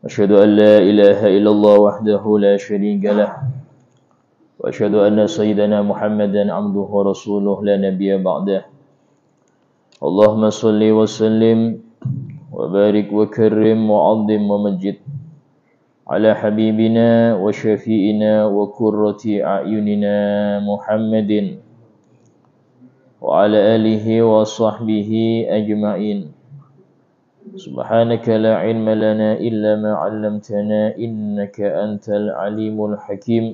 أشهد أن لا إله إلا الله وحده لا شريك له وأشهد أن سيدنا محمدا عبده ورسوله لا نبي بعده اللهم صل وسلم وبارك وكرم وعظم ومجد على حبيبنا وشفيئنا وقرة أعيننا محمد وعلى آله وصحبه أجمعين سبحانك لا علم لنا إلا ما علمتنا إنك أنت العليم الحكيم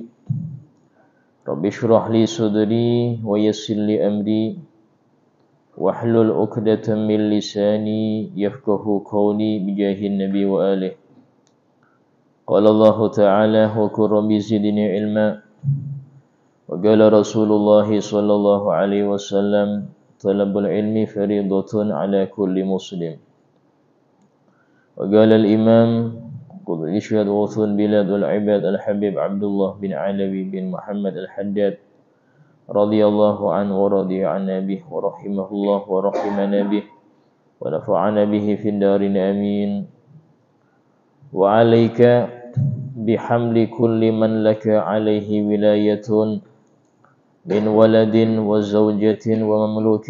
رب اشرح لي صدري ويسر لي أمري واحلل عقدة من لساني يفقه قولي بجاه النبي وآله قال الله تعالى وقل رب زدني علما وقال رسول الله صلى الله عليه وسلم طلب العلم فريضة على كل مسلم وقال الإمام قل يشهد وثن بلاد العباد الحبيب عبد الله بن علوي بن محمد الحداد رضي الله عنه ورضي عنا به ورحمه الله ورحمنا به ونفعنا به في الدارين آمين وعليك بحمل كل من لك عليه ولاية من ولد وزوجة ومملوك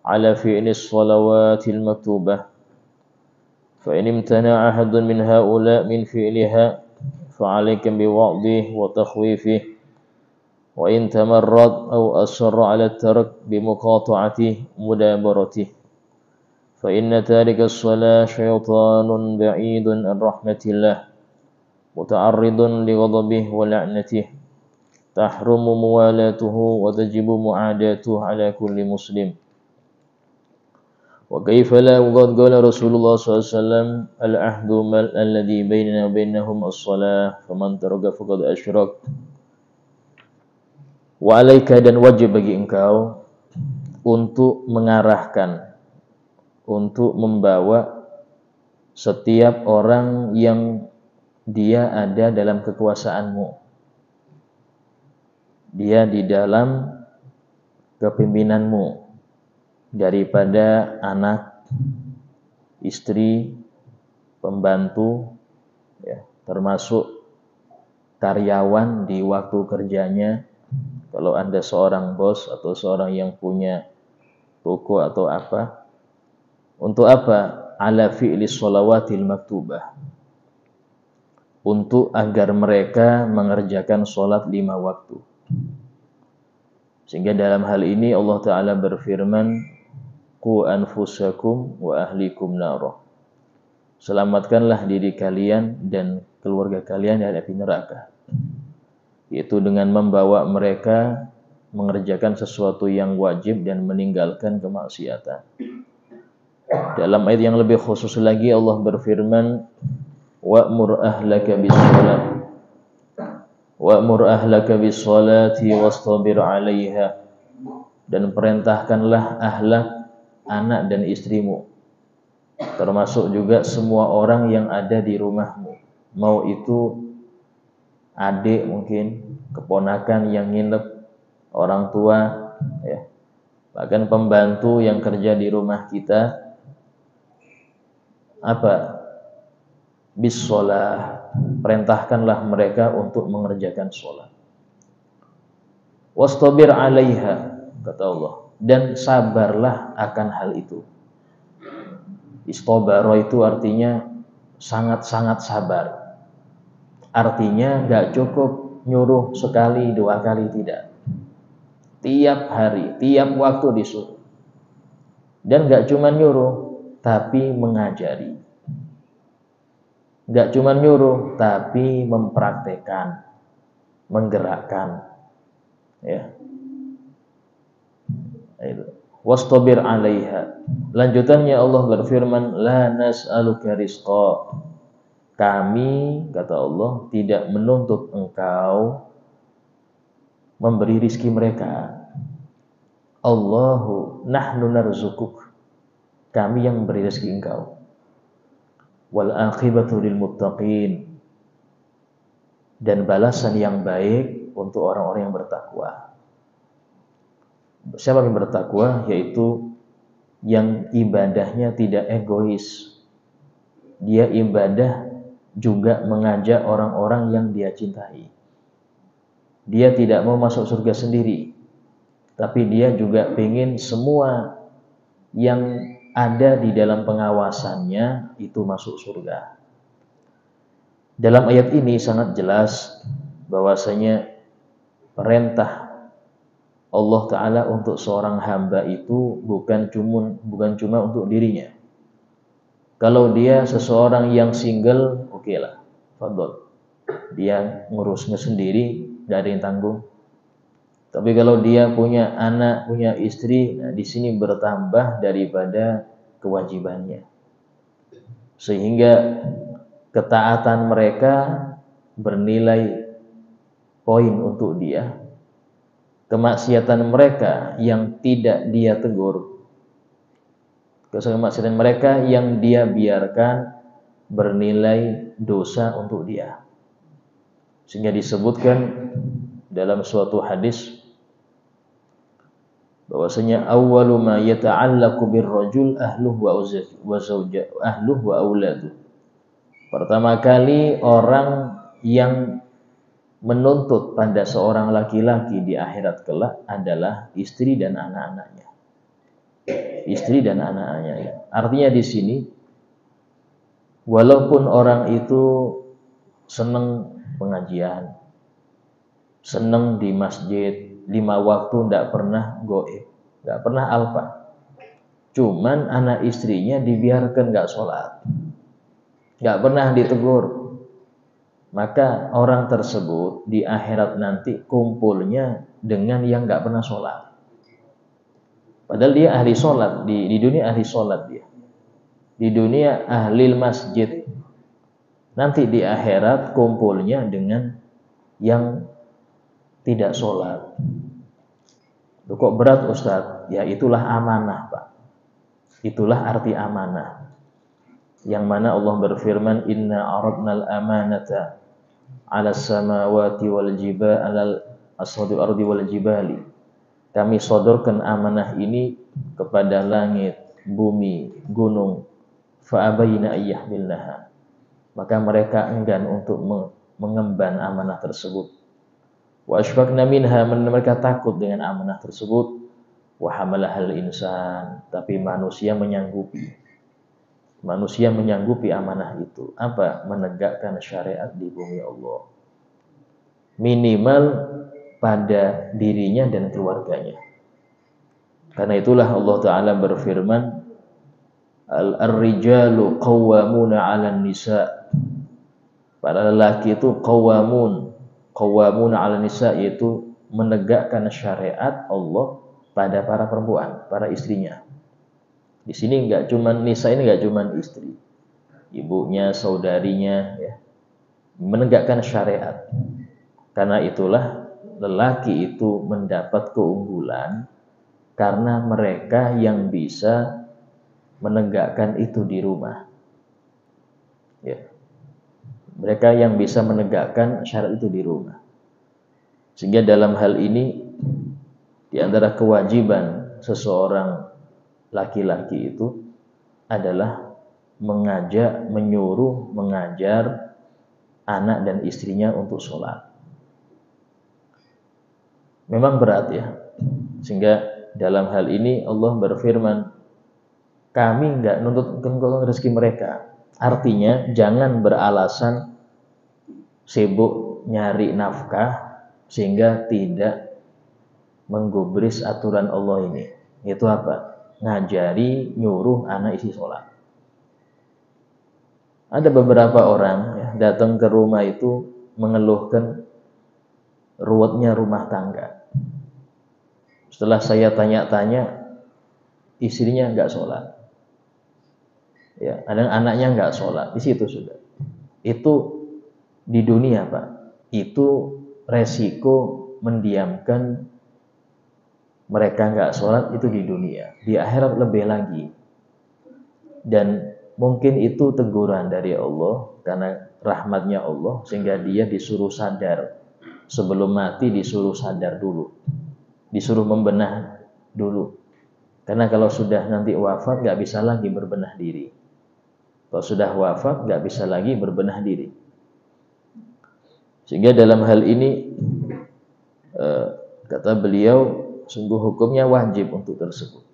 على فعل الصلوات المكتوبة فإن امتنع أحد من هؤلاء من فعلها فعليك بوعظه وتخويفه وإن تمرد أو أصر على الترك بمقاطعته مدابرته فإن تارك الصلاة شيطان بعيد عن رحمة الله متعرض لغضبه ولعنته تحرم موالاته وتجب معاداته على كل مسلم وكيف لا وقد قال رسول الله صلى الله عليه وسلم العهد الذي بيننا وبينهم الصلاة فمن ترك فقد أشرك وعليك dan wajib bagi engkau untuk mengarahkan untuk membawa setiap orang yang dia ada dalam kekuasaanmu dia di dalam kepemimpinanmu daripada anak, istri, pembantu, ya, termasuk karyawan di waktu kerjanya. Kalau Anda seorang bos atau seorang yang punya toko atau apa, untuk apa? Ala fi'li sholawatil maktubah. Untuk agar mereka mengerjakan sholat 5 waktu. Sehingga dalam hal ini Allah Ta'ala berfirman, Qu anfusakum wa ahlikum nara. Selamatkanlah diri kalian dan keluarga kalian dari api neraka. Yaitu dengan membawa mereka mengerjakan sesuatu yang wajib dan meninggalkan kemaksiatan. Dalam ayat yang lebih khusus lagi Allah berfirman, Wa'mur ahlaka bis-shalat Wa'mur ahlaka bis-shalati wastabir 'alaiha. Dan perintahkanlah ahlak anak dan istrimu, termasuk juga semua orang yang ada di rumahmu, mau itu adik mungkin, keponakan yang nginep, orang tua, ya, bahkan pembantu yang kerja di rumah kita, apa? Bis-shalah, perintahkanlah mereka untuk mengerjakan sholat. Wastabir 'alaiha, kata Allah, dan sabarlah akan hal itu. Istabara itu artinya sangat-sangat sabar. Artinya gak cukup nyuruh sekali, 2 kali, tidak. Tiap hari, tiap waktu disuruh. Dan gak cuma nyuruh, tapi mengajari. Gak cuma nyuruh, tapi mempraktekkan, menggerakkan. Ya. Wastabir 'alaiha. Lanjutannya Allah berfirman, la nas'aluka rizqa. Kami, kata Allah, tidak menuntut engkau memberi rizki mereka. Allahu nahnu narzukuk. Kami yang memberi rizki engkau. Wal aqibatu lil muttaqin. Dan balasan yang baik untuk orang-orang yang bertakwa. Siapa yang bertakwa? Yaitu yang ibadahnya tidak egois. Dia ibadah juga mengajak orang-orang yang dia cintai. Dia tidak mau masuk surga sendiri, tapi dia juga ingin semua yang ada di dalam pengawasannya itu masuk surga. Dalam ayat ini sangat jelas bahwasanya perintah Allah Ta'ala untuk seorang hamba itu bukan cuma untuk dirinya. Kalau dia seseorang yang single, oke lah, fadol. Dia ngurusnya sendiri, nggak ada yang tanggung. Tapi kalau dia punya anak, punya istri, nah di sini bertambah daripada kewajibannya. Sehingga ketaatan mereka bernilai poin untuk dia. Kemaksiatan mereka yang tidak dia tegur, kemaksiatan mereka yang dia biarkan bernilai dosa untuk dia. Sehingga disebutkan dalam suatu hadis bahwasanya awwalu ma yata'allaqu birrajul ahluhu wa zawjatuhu ahluhu wa auladuhu. Pertama kali orang yang menuntut pada seorang laki-laki di akhirat kelak adalah istri dan anak-anaknya. Istri dan anak-anaknya. Artinya di sini walaupun orang itu senang pengajian, senang di masjid, 5 waktu tidak pernah goib, tidak pernah alfa. Cuman anak istrinya dibiarkan nggak sholat, nggak pernah ditegur. Maka orang tersebut di akhirat nanti kumpulnya dengan yang nggak pernah sholat. Padahal dia ahli sholat, di dunia ahli sholat dia. Di dunia ahli masjid. Nanti di akhirat kumpulnya dengan yang tidak sholat. Kok berat Ustaz? Ya itulah amanah Pak. Itulah arti amanah. Yang mana Allah berfirman, Inna aradnal amanata ala samawati wal jibali alal aswadi ardi wal jibali. Kami sodorkan amanah ini kepada langit, bumi, gunung. Fa'abayna ayyahmilnaha. Maka mereka enggan untuk mengemban amanah tersebut. Wa ashfaqna minha, mereka takut dengan amanah tersebut. Wa hamalahal insan, tapi manusia menyanggupi. Manusia menyanggupi amanah itu. Apa? Menegakkan syariat di bumi Allah. Minimal pada dirinya dan keluarganya. Karena itulah Allah Ta'ala berfirman, Al-rijalu qawwamuna 'alan nisa. Para lelaki itu qawwamuna 'alan nisa, yaitu menegakkan syariat Allah pada para perempuan, para istrinya. Di sini enggak cuman nisa, ini enggak cuman istri, ibunya, saudarinya, ya, menegakkan syariat. Karena itulah lelaki itu mendapat keunggulan karena mereka yang bisa menegakkan itu di rumah. Ya. Mereka yang bisa menegakkan syariat itu di rumah. Sehingga dalam hal ini di antara kewajiban seseorang laki-laki itu adalah mengajar anak dan istrinya untuk sholat. Memang berat ya. Sehingga dalam hal ini Allah berfirman, kami enggak nuntut rezeki mereka. Artinya jangan beralasan sibuk nyari nafkah sehingga tidak menggubris aturan Allah ini. Itu apa? Ngajari, nyuruh anak isi sholat. Ada beberapa orang ya, datang ke rumah itu mengeluhkan ruwetnya rumah tangga. Setelah saya tanya-tanya, istrinya enggak sholat. Ya, ada anaknya enggak sholat. Di situ sudah. Itu di dunia Pak. Itu resiko mendiamkan mereka enggak sholat itu di dunia. Di akhirat lebih lagi. Dan mungkin itu teguran dari Allah karena rahmatnya Allah, sehingga dia disuruh sadar. Sebelum mati disuruh sadar dulu. Disuruh membenah dulu. Karena kalau sudah nanti wafat enggak bisa lagi berbenah diri. Kalau sudah wafat nggak bisa lagi berbenah diri. Sehingga dalam hal ini kata beliau, sungguh hukumnya wajib untuk tersebut.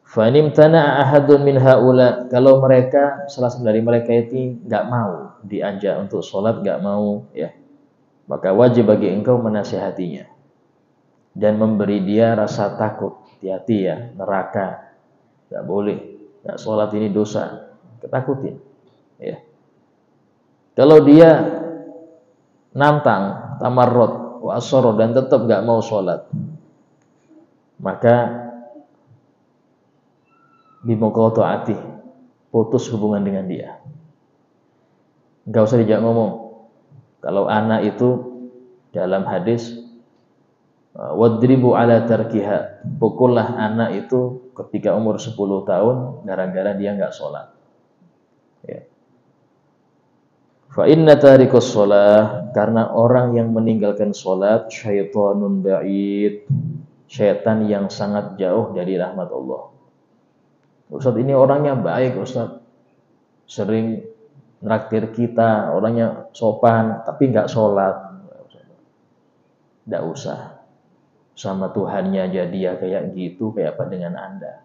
Fanimtana ahadun min haula, kalau mereka salah satu dari mereka itu nggak mau diajak untuk sholat, nggak mau ya, maka wajib bagi engkau menasihatinya dan memberi dia rasa takut. Hati-hati ya, neraka nggak boleh, nggak sholat ini dosa, ketakutin ya. Kalau dia nantang, tamarrud, wa asara, dan tetap nggak mau sholat, maka bimuqata'atih, putus hubungan dengan dia. Enggak usah dijak ngomong. Kalau anak itu dalam hadis wadribu ala tarkiha, pukullah anak itu ketika umur 10 tahun gara-gara dia enggak sholat. Ya. Fa inna tarikus sholah, karena orang yang meninggalkan sholat syaitanun ba'id, syaitan yang sangat jauh dari rahmat Allah. Ustaz ini orangnya baik, Ustaz, sering nraktir kita, orangnya sopan, tapi nggak sholat. Nggak usah. Sama Tuhannya aja dia kayak gitu, kayak apa dengan Anda?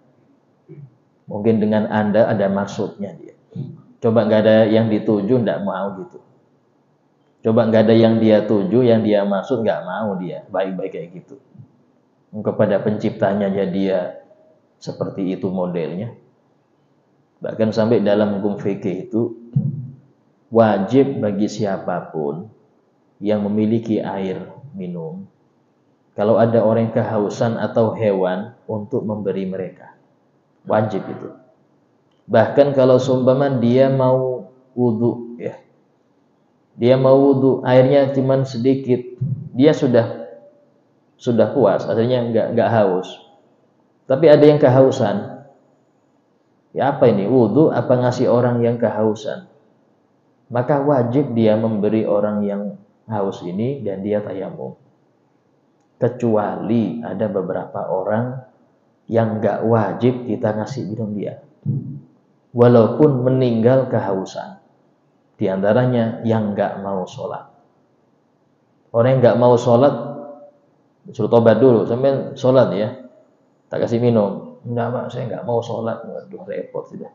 Mungkin dengan Anda ada maksudnya dia. Coba nggak ada yang dituju, nggak mau gitu. Coba nggak ada yang dia tuju, yang dia maksud, nggak mau dia. Baik-baik kayak gitu. Kepada penciptanya aja dia seperti itu modelnya. Bahkan sampai dalam hukum fikih itu wajib bagi siapapun yang memiliki air minum, kalau ada orang yang kehausan atau hewan, untuk memberi mereka. Wajib itu. Bahkan kalau seumpama dia mau wudu ya, dia mau wudu, airnya cuma sedikit, dia sudah puas, artinya nggak haus. Tapi ada yang kehausan. Ya apa ini? Wudu apa ngasih orang yang kehausan? Maka wajib dia memberi orang yang haus ini dan dia tayamum. Kecuali ada beberapa orang yang nggak wajib kita ngasih minum dia. Walaupun meninggal kehausan. Di antaranya yang nggak mau sholat. Orang yang nggak mau sholat, suruh tobat dulu, sampai sholat ya. Tak kasih minum. Enggak Pak, saya nggak mau sholat. Waduh, repot sudah.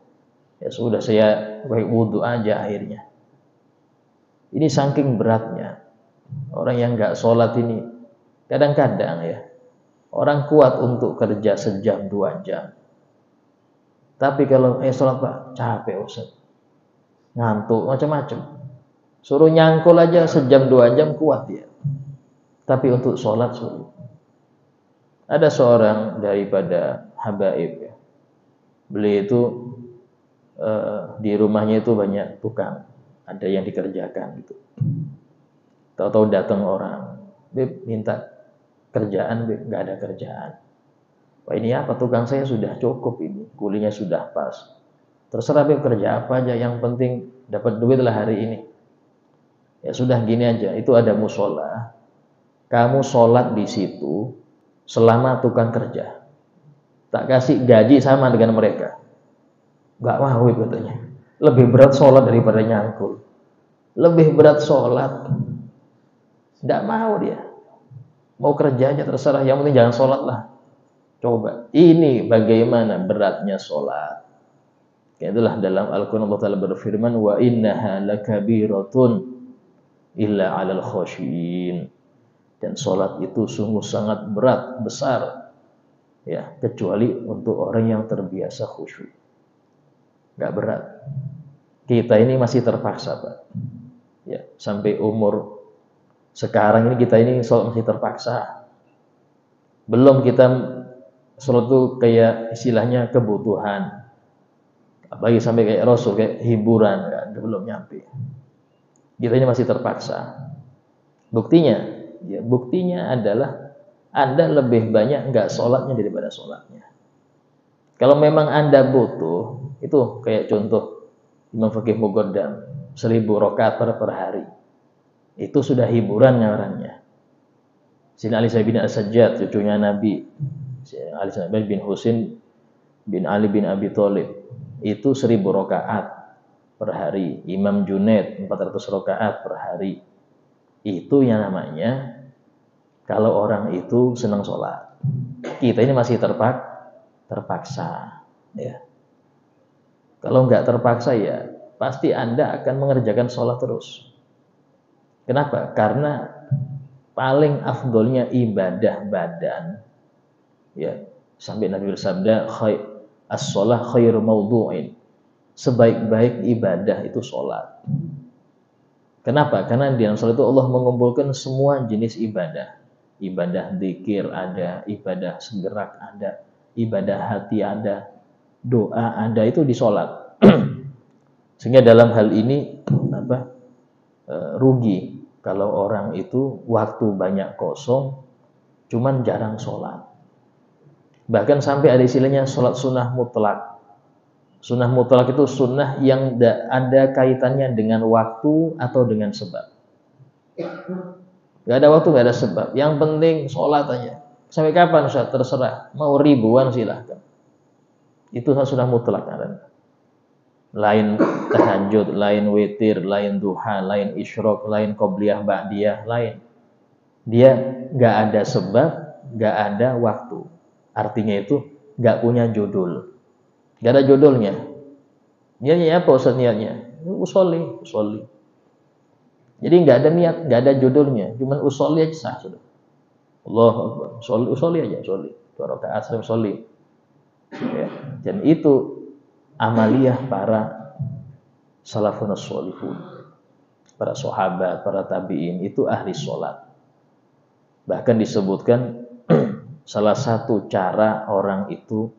Ya sudah, saya baik wudhu aja akhirnya. Ini saking beratnya. Orang yang nggak sholat ini, kadang-kadang ya, orang kuat untuk kerja sejam 2 jam. Tapi kalau sholat Pak, capek Ustaz. Ngantuk, macam-macam. Suruh nyangkul aja sejam 2 jam kuat dia. Tapi untuk sholat sulit. Ada seorang daripada habaib ya. Beliau itu di rumahnya itu banyak tukang, ada yang dikerjakan gitu. Tahu-tahu datang orang, Beb minta kerjaan, Beb nggak ada kerjaan. Wah ini apa, tukang saya sudah cukup ini, kulinya sudah pas. Terserah Beb kerja apa aja, yang penting dapat duit lah hari ini. Ya sudah gini aja, itu ada musola, kamu sholat di situ selama tukang kerja. Tak kasih gaji sama dengan mereka. Gak mau katanya. Lebih berat sholat daripada nyangkul. Lebih berat sholat. Gak mau dia. Mau kerja aja terserah. Yang penting jangan sholat lah. Coba. Ini bagaimana beratnya sholat. Itulah dalam Al-Quran Allah Ta'ala berfirman, wa innaha lakabiratun illa 'alal khashiyin. Dan sholat itu sungguh sangat berat, besar. Ya, kecuali untuk orang yang terbiasa khusyuk. Gak berat. Kita ini masih terpaksa, Pak. Ya, sampai umur sekarang ini kita ini sholat masih terpaksa. Belum kita sholat itu kayak istilahnya kebutuhan. Apalagi sampai kayak Rasul, kayak hiburan, kan? Belum nyampe. Kita ini masih terpaksa. Buktinya adalah Anda lebih banyak enggak sholatnya daripada sholatnya. Kalau memang Anda butuh, itu kayak contoh Imam Faqih Muqaddam, 1000 rakaat per hari. Itu sudah hiburan ngarannya. Sayyidina Ali bin As-Sajjad, cucunya Nabi, Ali bin Husain bin Ali bin Abi Thalib, itu 1000 rakaat per hari. Imam Junaid 400 rakaat per hari. Itu yang namanya kalau orang itu senang sholat. Kita ini masih terpaksa. Ya. Kalau nggak terpaksa ya pasti Anda akan mengerjakan sholat terus. Kenapa? Karena paling afdolnya ibadah badan, ya, sampai Nabi bersabda, as-sholah khairu mawdu'in. Sebaik-baik ibadah itu sholat. Kenapa? Karena di dalam sholat itu Allah mengumpulkan semua jenis ibadah. Ibadah dzikir ada, ibadah segerak ada, ibadah hati ada, doa ada, itu di sholat. Sehingga dalam hal ini rugi kalau orang itu waktu banyak kosong cuman jarang sholat. Bahkan sampai ada istilahnya sholat sunnah mutlak. Sunnah mutlak itu sunnah yang ada kaitannya dengan waktu atau dengan sebab. Gak ada waktu, gak ada sebab. Yang penting sholat aja. Sampai kapan Ustaz? Terserah. Mau ribuan silahkan. Itu sunnah mutlak. Lain tahajud, lain witir, lain duha, lain isyraq, lain qobliyah, ba'diyah, lain. Dia gak ada sebab, gak ada waktu. Artinya itu gak punya judul. Gak ada judulnya. Niatnya apa Ustaz niatnya? Usolli. Jadi gak ada niat, gak ada judulnya. Cuman usolli aja sah sudah. Allahu Akbar. Usolli aja, usolli. 2 rakaat usolli. Ya. Dan itu amaliyah para salafun sholihun, para sahabat, para tabi'in, itu ahli sholat. Bahkan disebutkan salah satu cara orang itu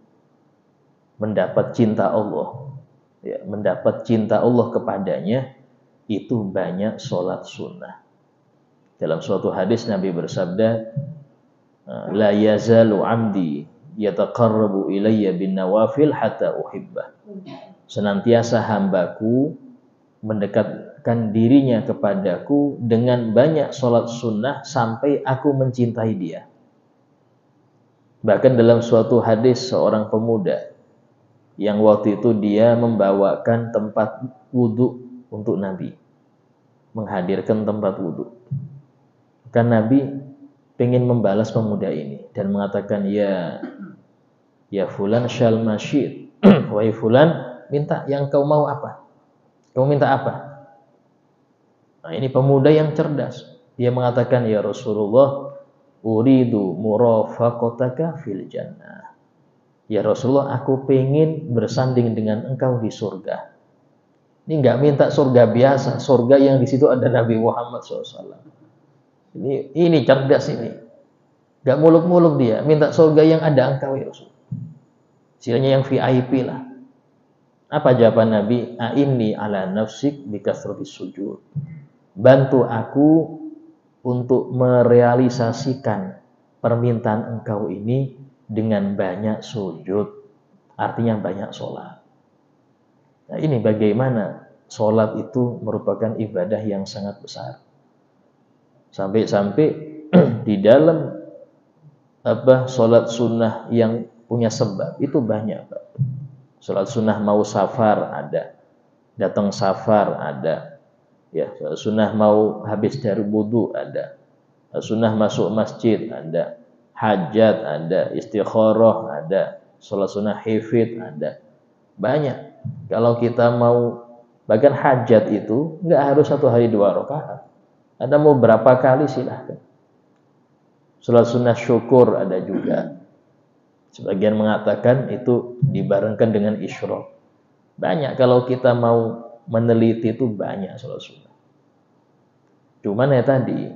mendapat cinta Allah, ya, mendapat cinta Allah kepadanya, itu banyak sholat sunnah. Dalam suatu hadis Nabi bersabda, la yazalu amdi yataqarrabu ilayya bin nawafil hatta uhibbah. Senantiasa hambaku mendekatkan dirinya kepadaku dengan banyak sholat sunnah sampai aku mencintai dia. Bahkan dalam suatu hadis seorang pemuda yang waktu itu dia membawakan tempat wudhu untuk Nabi, menghadirkan tempat wudhu. Kan Nabi pengen membalas pemuda ini dan mengatakan, ya fulan syal masyid, wahai fulan, minta yang kau mau apa? Kau minta apa? Nah, ini pemuda yang cerdas. Dia mengatakan, ya Rasulullah, uridu murafaqataka fil jannah. Ya Rasulullah, aku pengen bersanding dengan engkau di surga. Ini enggak minta surga biasa, surga yang di situ ada Nabi Muhammad SAW. Ini cerdas ini. Enggak muluk-muluk dia, minta surga yang ada engkau ya Rasul. Istilahnya yang VIP lah. Apa jawaban Nabi? A'inni ala nafsik bikasratis sujud. Bantu aku untuk merealisasikan permintaan engkau ini dengan banyak sujud, artinya banyak sholat. Nah, ini bagaimana sholat itu merupakan ibadah yang sangat besar. Sampai-sampai di dalam sholat sunnah yang punya sebab itu banyak, Pak. Sholat sunnah mau safar ada, datang safar ada, ya. Sholat sunnah mau habis dari wudu ada, sunnah masuk masjid ada, hajat ada, istikharah ada, sholat sunnah hifid ada, banyak. Kalau kita mau, bahkan hajat itu nggak harus 1 hari 2 rakaat, ada mau berapa kali silahkan. Sholat sunnah syukur ada juga. Sebagian mengatakan itu dibarengkan dengan isyraq. Banyak, kalau kita mau meneliti itu banyak sholat sunnah. Cuman ya tadi,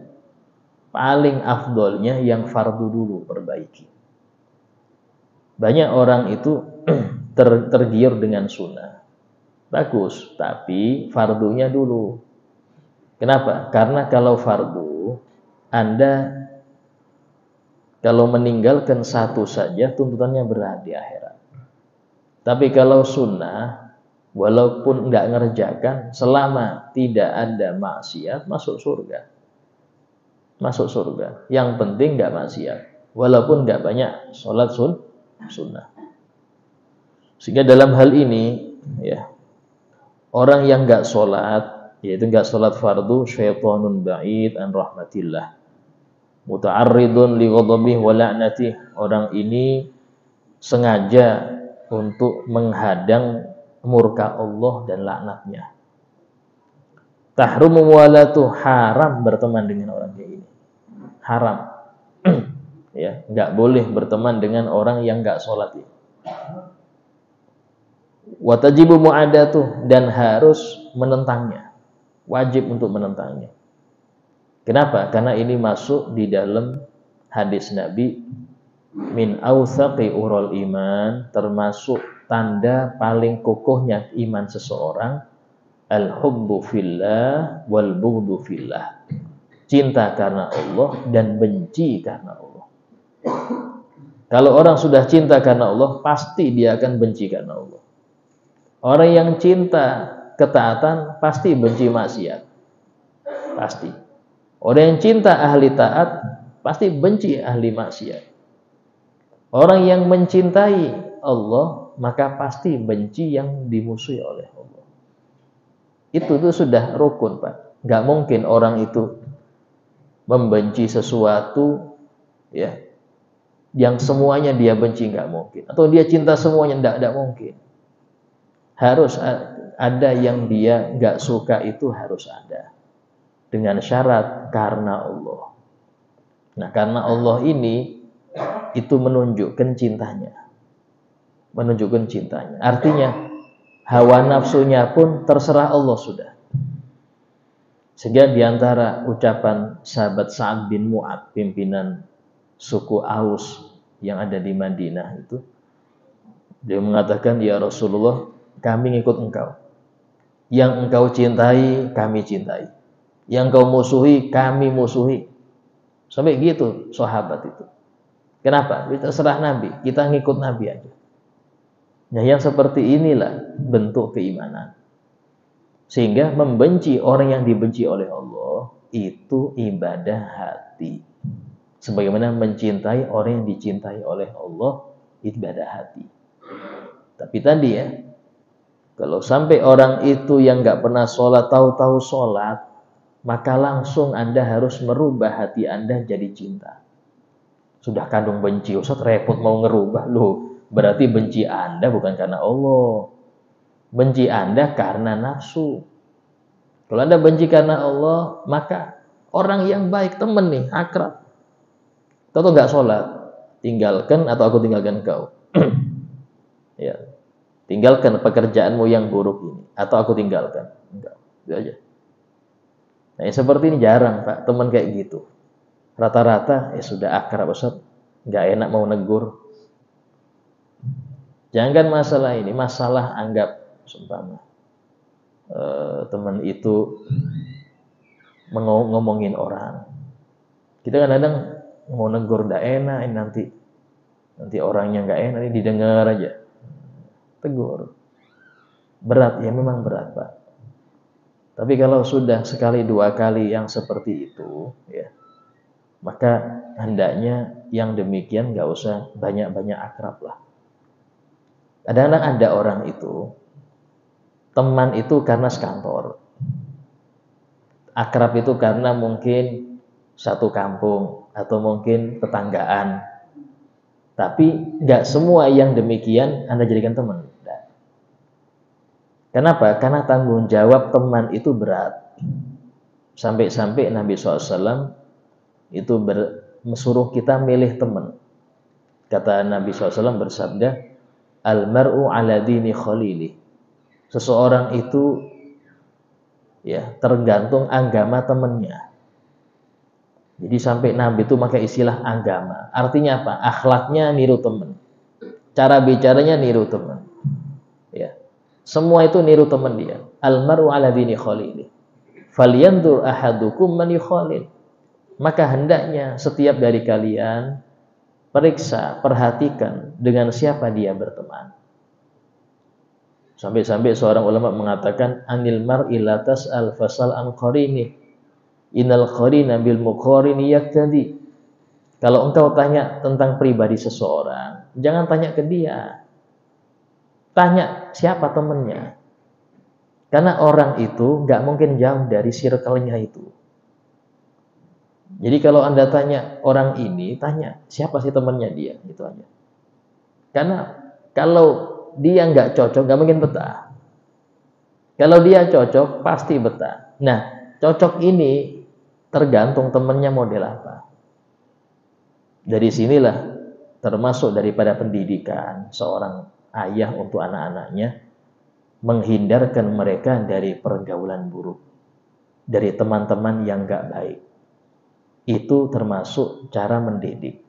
paling afdolnya yang fardu dulu perbaiki. Banyak orang itu tergiur dengan sunnah. Bagus, tapi fardunya dulu. Kenapa? Karena kalau fardu, Anda kalau meninggalkan satu saja tuntutannya berat di akhirat. Tapi kalau sunnah, walaupun enggak ngerjakan, selama tidak ada maksiat, masuk surga. Masuk surga. Yang penting enggak maksiat. Walaupun enggak banyak sholat sunnah. Sehingga dalam hal ini, ya, orang yang nggak sholat, yaitu nggak sholat fardu, syaitanun ba'id an rahmatillah, muta'arridun li ghadabih wa la'natih. Orang ini sengaja untuk menghadang murka Allah dan laknatnya. Tahrumu muwalatu, haram berteman dengan orang kayak ini. Haram. Ya, nggak boleh berteman dengan orang yang nggak sholat ini. Watajibu mu'adatuh, dan harus menentangnya. Wajib untuk menentangnya. Kenapa? Karena ini masuk di dalam hadis Nabi, min awthaqi ural iman, termasuk tanda paling kokohnya iman seseorang, al-hubbu fillah wal bughdu fillah. Cinta karena Allah dan benci karena Allah. Kalau orang sudah cinta karena Allah, pasti dia akan benci karena Allah. Orang yang cinta ketaatan pasti benci maksiat. Pasti. Orang yang cinta ahli taat pasti benci ahli maksiat. Orang yang mencintai Allah maka pasti benci yang dimusuhi oleh Allah. Itu tuh sudah rukun, Pak. Nggak mungkin orang itu membenci sesuatu, ya, yang semuanya dia benci, nggak mungkin. Atau dia cinta semuanya, nggak mungkin. Harus ada yang dia nggak suka, itu harus ada. Dengan syarat karena Allah. Nah, karena Allah ini itu menunjukkan cintanya. Menunjukkan cintanya. Artinya hawa nafsunya pun terserah Allah sudah. Sehingga diantara ucapan sahabat Sa'ad bin Mu'ad, pimpinan suku Aus yang ada di Madinah itu, dia mengatakan, ya Rasulullah, kami ngikut engkau. Yang engkau cintai, kami cintai. Yang engkau musuhi, kami musuhi. Sampai gitu sahabat itu. Kenapa? Kita serah Nabi, kita ngikut Nabi aja. Nah, yang seperti inilah bentuk keimanan. Sehingga membenci orang yang dibenci oleh Allah itu ibadah hati. Sebagaimana mencintai orang yang dicintai oleh Allah ibadah hati. Tapi tadi ya, kalau sampai orang itu yang nggak pernah sholat tahu-tahu sholat, maka langsung Anda harus merubah hati Anda jadi cinta. Sudah kandung benci, Ustaz repot mau ngerubah loh. Berarti benci Anda bukan karena Allah. Benci Anda karena nafsu. Kalau Anda benci karena Allah, maka orang yang baik, teman nih, akrab. Tahu nggak sholat, tinggalkan atau aku tinggalkan kau. Ya, tinggalkan pekerjaanmu yang buruk ini, atau aku tinggalkan. Enggak, itu aja. Nah, yang seperti ini jarang, Pak, teman kayak gitu. Rata-rata ya sudah akrab, Ustaz, nggak enak mau negur. Jangan masalah ini, masalah anggap seumpama teman itu ngomongin orang. Kita kadang-kadang mau negur nggak enak, nanti orangnya nggak enak, ini didengar aja. Tegur. Berat, ya memang berat, Pak. Tapi kalau sudah sekali dua kali yang seperti itu, ya, maka hendaknya yang demikian nggak usah banyak-banyak akrab lah. Kadang-kadang ada orang itu, teman itu karena sekantor. Akrab itu karena mungkin satu kampung atau mungkin tetanggaan. Tapi nggak semua yang demikian Anda jadikan teman. Kenapa? Karena tanggung jawab teman itu berat. Sampai-sampai Nabi SAW itu suruh kita milih teman. Kata Nabi SAW bersabda, al-mar'u ala dini khalili. Seseorang itu ya tergantung agama temannya. Jadi sampai Nabi itu pakai istilah agama. Artinya apa? Akhlaknya niru teman. Cara bicaranya niru teman. Ya. Semua itu niru teman dia. Al-mar'u ala dini khalili. Falyandur ahadukum man yukhalil. Maka hendaknya setiap dari kalian periksa, perhatikan dengan siapa dia berteman. Sampai-sampai seorang ulama mengatakan, anil mar'i la tas'al fasal an qarini. Innal qarina bil muqarini yaktadi. Kalau engkau tanya tentang pribadi seseorang, jangan tanya ke dia. Tanya siapa temennya. Karena orang itu nggak mungkin jauh dari circle-nya itu. Jadi kalau Anda tanya orang ini, tanya siapa sih temennya dia, itu aja. Karena kalau dia nggak cocok, nggak mungkin betah. Kalau dia cocok, pasti betah. Nah, cocok ini tergantung temennya model apa. Dari sinilah termasuk daripada pendidikan seorang ayah untuk anak-anaknya, menghindarkan mereka dari pergaulan buruk, dari teman-teman yang nggak baik. Itu termasuk cara mendidik.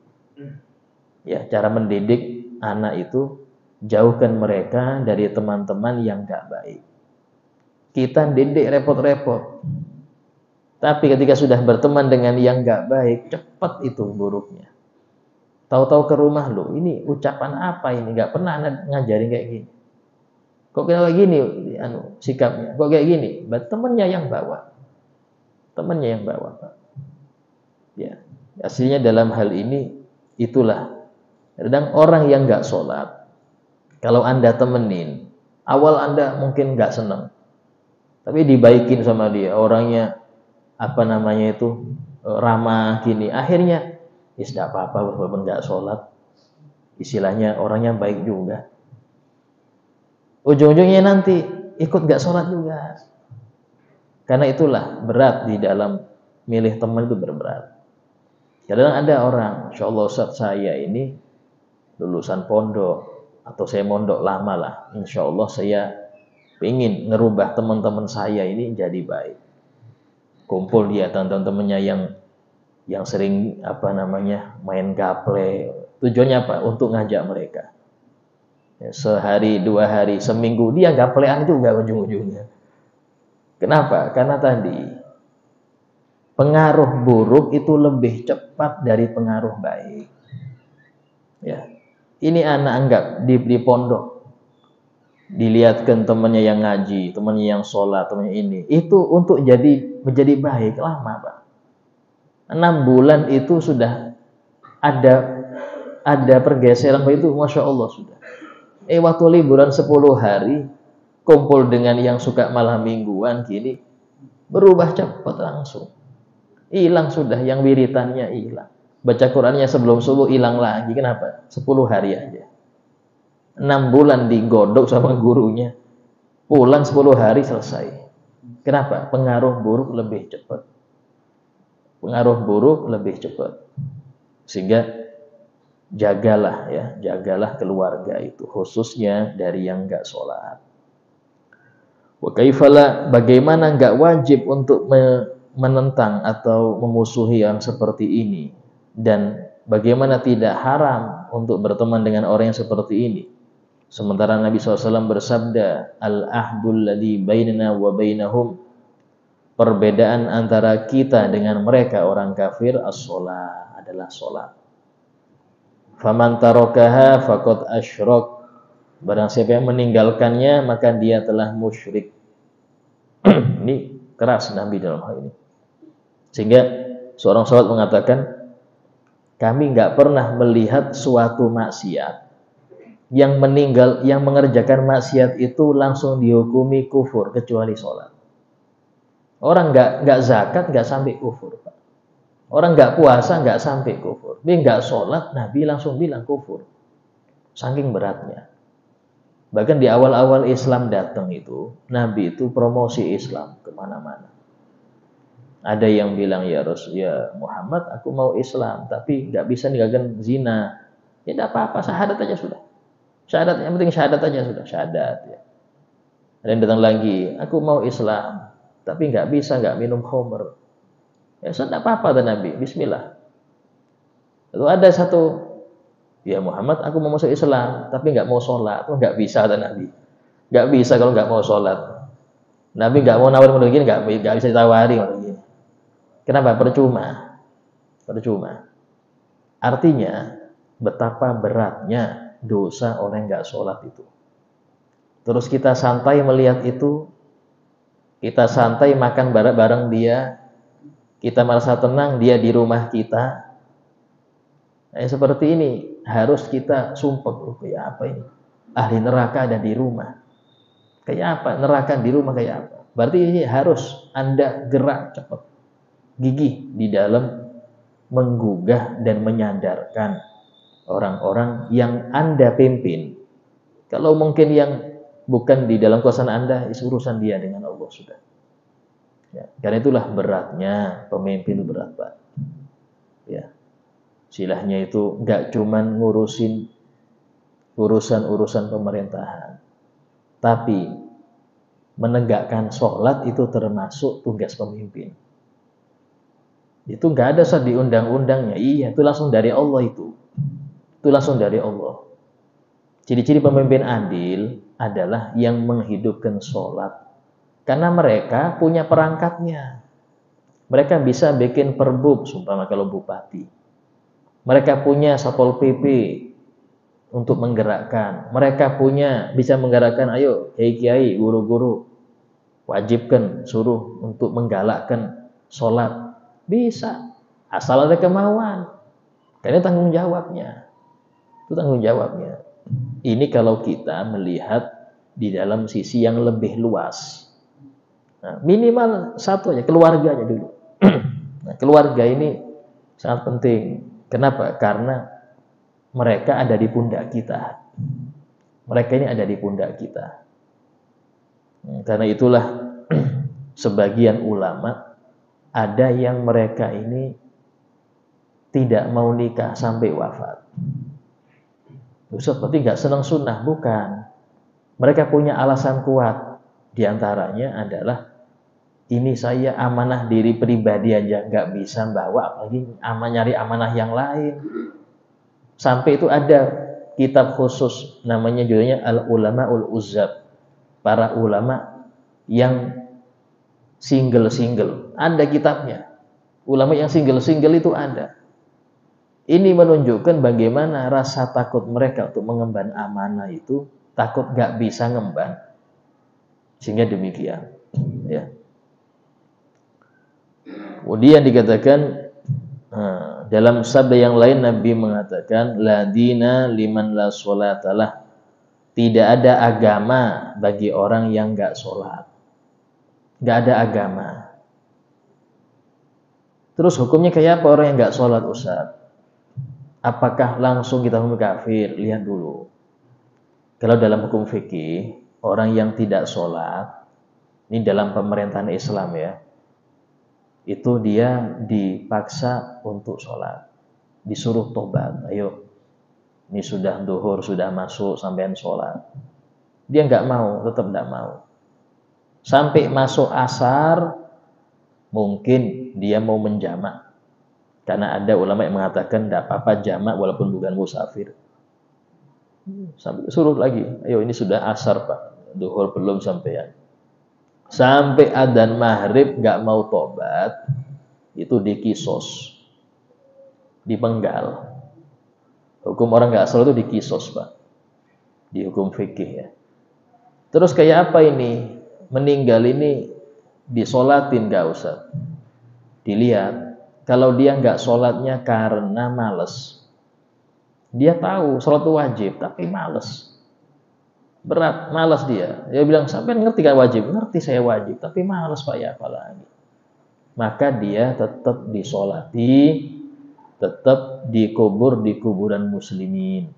Ya, cara mendidik anak itu, jauhkan mereka dari teman-teman yang nggak baik. Kita didik repot-repot, tapi ketika sudah berteman dengan yang nggak baik, cepat itu buruknya. Tahu-tahu ke rumah lo, ini ucapan apa ini? Nggak pernah anak ngajarin kayak gini. Kok kayak gini sikapnya? Kok kayak gini? Temennya yang bawa. Temennya yang bawa, Pak. Ya, aslinya dalam hal ini itulah. Kadang orang yang nggak sholat, kalau Anda temenin, awal Anda mungkin nggak senang, tapi dibaikin sama dia, orangnya ramah gini, akhirnya ya tidak apa-apa walaupun nggak sholat, istilahnya orangnya baik juga. Ujung-ujungnya nanti ikut nggak sholat juga. Karena itulah berat di dalam milih teman itu berat. Kadang ada orang, Insya Allah Ustaz, saya ini lulusan pondok atau saya mondok lama lah, Insya Allah saya ingin ngerubah teman-teman saya ini jadi baik. Kumpul dia teman-temannya yang sering main gaple. Tujuannya apa? Untuk ngajak mereka. Sehari, 2 hari, seminggu dia gaplean juga ujung-ujungnya. Kenapa? Karena tadi pengaruh buruk itu lebih cepat dari pengaruh baik. Ya, ini anak anggap di pondok, dilihatkan temannya yang ngaji, temannya yang sholat, temannya ini, itu untuk menjadi baik lama, Pak. 6 bulan itu sudah ada pergeseran itu, Masya Allah sudah. Waktu liburan 10 hari, kumpul dengan yang suka malam mingguan gini, berubah cepat langsung. Hilang sudah, yang wiritannya hilang. Baca Qur'annya sebelum subuh hilang lagi. Kenapa? 10 hari aja. 6 bulan digodok sama gurunya. Pulang 10 hari selesai. Kenapa? Pengaruh buruk lebih cepat. Pengaruh buruk lebih cepat. Sehingga jagalah keluarga itu, khususnya dari yang enggak sholat. Wa kaifala, bagaimana enggak wajib untuk menentang atau memusuhi yang seperti ini, dan bagaimana tidak haram untuk berteman dengan orang yang seperti ini. Sementara Nabi SAW bersabda, al-ahdul ladzi bainana wa bainahum, perbedaan antara kita dengan mereka orang kafir, as-shalah, adalah sholat. Faman tarakaha faqad asyrak, barang siapa yang meninggalkannya maka dia telah musyrik. Ini keras Nabi dalam hal ini. Sehingga seorang sahabat mengatakan, kami nggak pernah melihat suatu maksiat yang mengerjakan maksiat itu langsung dihukumi kufur kecuali sholat. Orang nggak zakat nggak sampai kufur, Pak. Orang nggak puasa nggak sampai kufur. Tapi nggak sholat, Nabi langsung bilang kufur. Saking beratnya. Bahkan di awal-awal Islam datang itu, Nabi itu promosi Islam kemana-mana. Ada yang bilang, ya Muhammad, aku mau Islam, tapi nggak bisa ninggalkan zina. Ya tidak apa-apa, syahadat aja sudah. Syahadat, yang penting syahadat aja sudah, syahadat. Ya. Ada yang datang lagi, aku mau Islam, tapi nggak minum khamr. Ya sudah, tidak apa-apa, kata Nabi, bismillah. Lalu ada satu, ya Muhammad, aku mau masuk Islam, tapi nggak mau sholat. Nggak bisa, kata Nabi. Nggak bisa kalau nggak mau sholat. Nabi nggak mau nawarin model gini, nggak bisa ditawari model gini. Kenapa? Percuma. Artinya betapa beratnya dosa orang yang nggak sholat itu. Terus kita santai melihat itu, kita santai makan bareng dia, kita merasa tenang dia di rumah kita. Seperti ini harus kita sumpah, ya apa ini? ahli neraka ada di rumah. Kayak apa? Neraka di rumah kayak apa? Berarti harus Anda gerak cepat, gigih di dalam menggugah dan menyadarkan orang-orang yang Anda pimpin. Kalau mungkin yang bukan di dalam kuasa Anda, itu urusan dia dengan Allah sudah. Ya, karena itulah beratnya pemimpin itu berat, Pak. Ya, silahnya itu nggak cuman ngurusin urusan-urusan pemerintahan, tapi menegakkan sholat itu termasuk tugas pemimpin. Itu nggak ada di undang-undangnya. Iya, itu langsung dari Allah itu. Itu langsung dari Allah. Ciri-ciri pemimpin adil adalah yang menghidupkan sholat. Karena mereka punya perangkatnya. Mereka bisa bikin perbub, sumpama kalau bupati. Mereka punya Satpol PP untuk menggerakkan. Mereka bisa menggerakkan, ayo kiai-kiai, guru-guru, wajibkan, suruh untuk menggalakkan sholat. Bisa, asal ada kemauan. Karena tanggung jawabnya. Itu tanggung jawabnya. Ini kalau kita melihat di dalam sisi yang lebih luas. Nah, minimal satu aja, keluarganya dulu. Nah, keluarga ini sangat penting. Kenapa? Karena mereka ada di pundak kita. Mereka ini ada di pundak kita. Karena itulah sebagian ulama ada yang mereka ini tidak mau nikah sampai wafat. Ustaz, berarti nggak senang sunnah? Bukan. Mereka punya alasan kuat. Di antaranya adalah ini saya amanah diri pribadi aja nggak bisa bawa, apalagi nyari amanah yang lain. Sampai itu ada kitab khusus namanya judulnya Al-Ulama Ul-Uzzab. Para ulama yang single-single. Ada kitabnya. Ulama yang single-single itu ada. Ini menunjukkan bagaimana rasa takut mereka untuk mengemban amanah itu, takut gak bisa ngemban. Sehingga demikian. Ya. Kemudian dikatakan dalam sabda yang lain Nabi mengatakan la dina liman la sholatalah. Tidak ada agama bagi orang yang gak sholat. Gak ada agama. Terus hukumnya kayak apa orang yang gak sholat, Ustaz? Apakah langsung kita hukum kafir? Lihat dulu. Kalau dalam hukum fikih, orang yang tidak sholat, ini dalam pemerintahan Islam ya, itu dia dipaksa untuk sholat. Disuruh tobat. Ayo, ini sudah duhur, sudah masuk, sampean sholat. Dia nggak mau, tetap nggak mau. Sampai masuk asar, mungkin dia mau menjamak. Karena ada ulama yang mengatakan tidak apa-apa jamak walaupun bukan musafir. Sampai suruh lagi, ayo ini sudah asar Pak, duhur belum sampean. Sampai adzan maghrib nggak mau tobat, itu dikisos, dipenggal. Hukum orang nggak sholat itu dikisos Pak, di hukum fikih ya. Terus kayak apa ini? Meninggal ini disolatin nggak usah? Dilihat. Kalau dia nggak sholatnya karena males, dia tahu sholat itu wajib tapi males, berat, malas dia. Dia bilang sampai ngerti kan wajib? Ngerti saya wajib tapi males Pak ya apalagi. Maka dia tetap disolati, tetap dikubur di kuburan muslimin.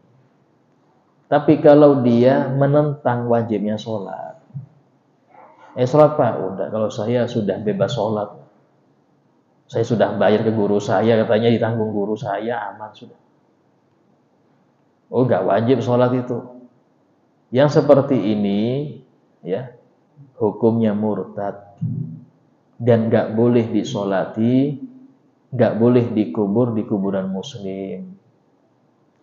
Tapi kalau dia menentang wajibnya sholat, sholat Pak, udah kalau saya sudah bebas sholat. Saya sudah bayar ke guru saya, katanya ditanggung guru saya, aman sudah. Oh, nggak wajib sholat itu. Yang seperti ini, ya, hukumnya murtad dan nggak boleh disolati, nggak boleh dikubur di kuburan muslim,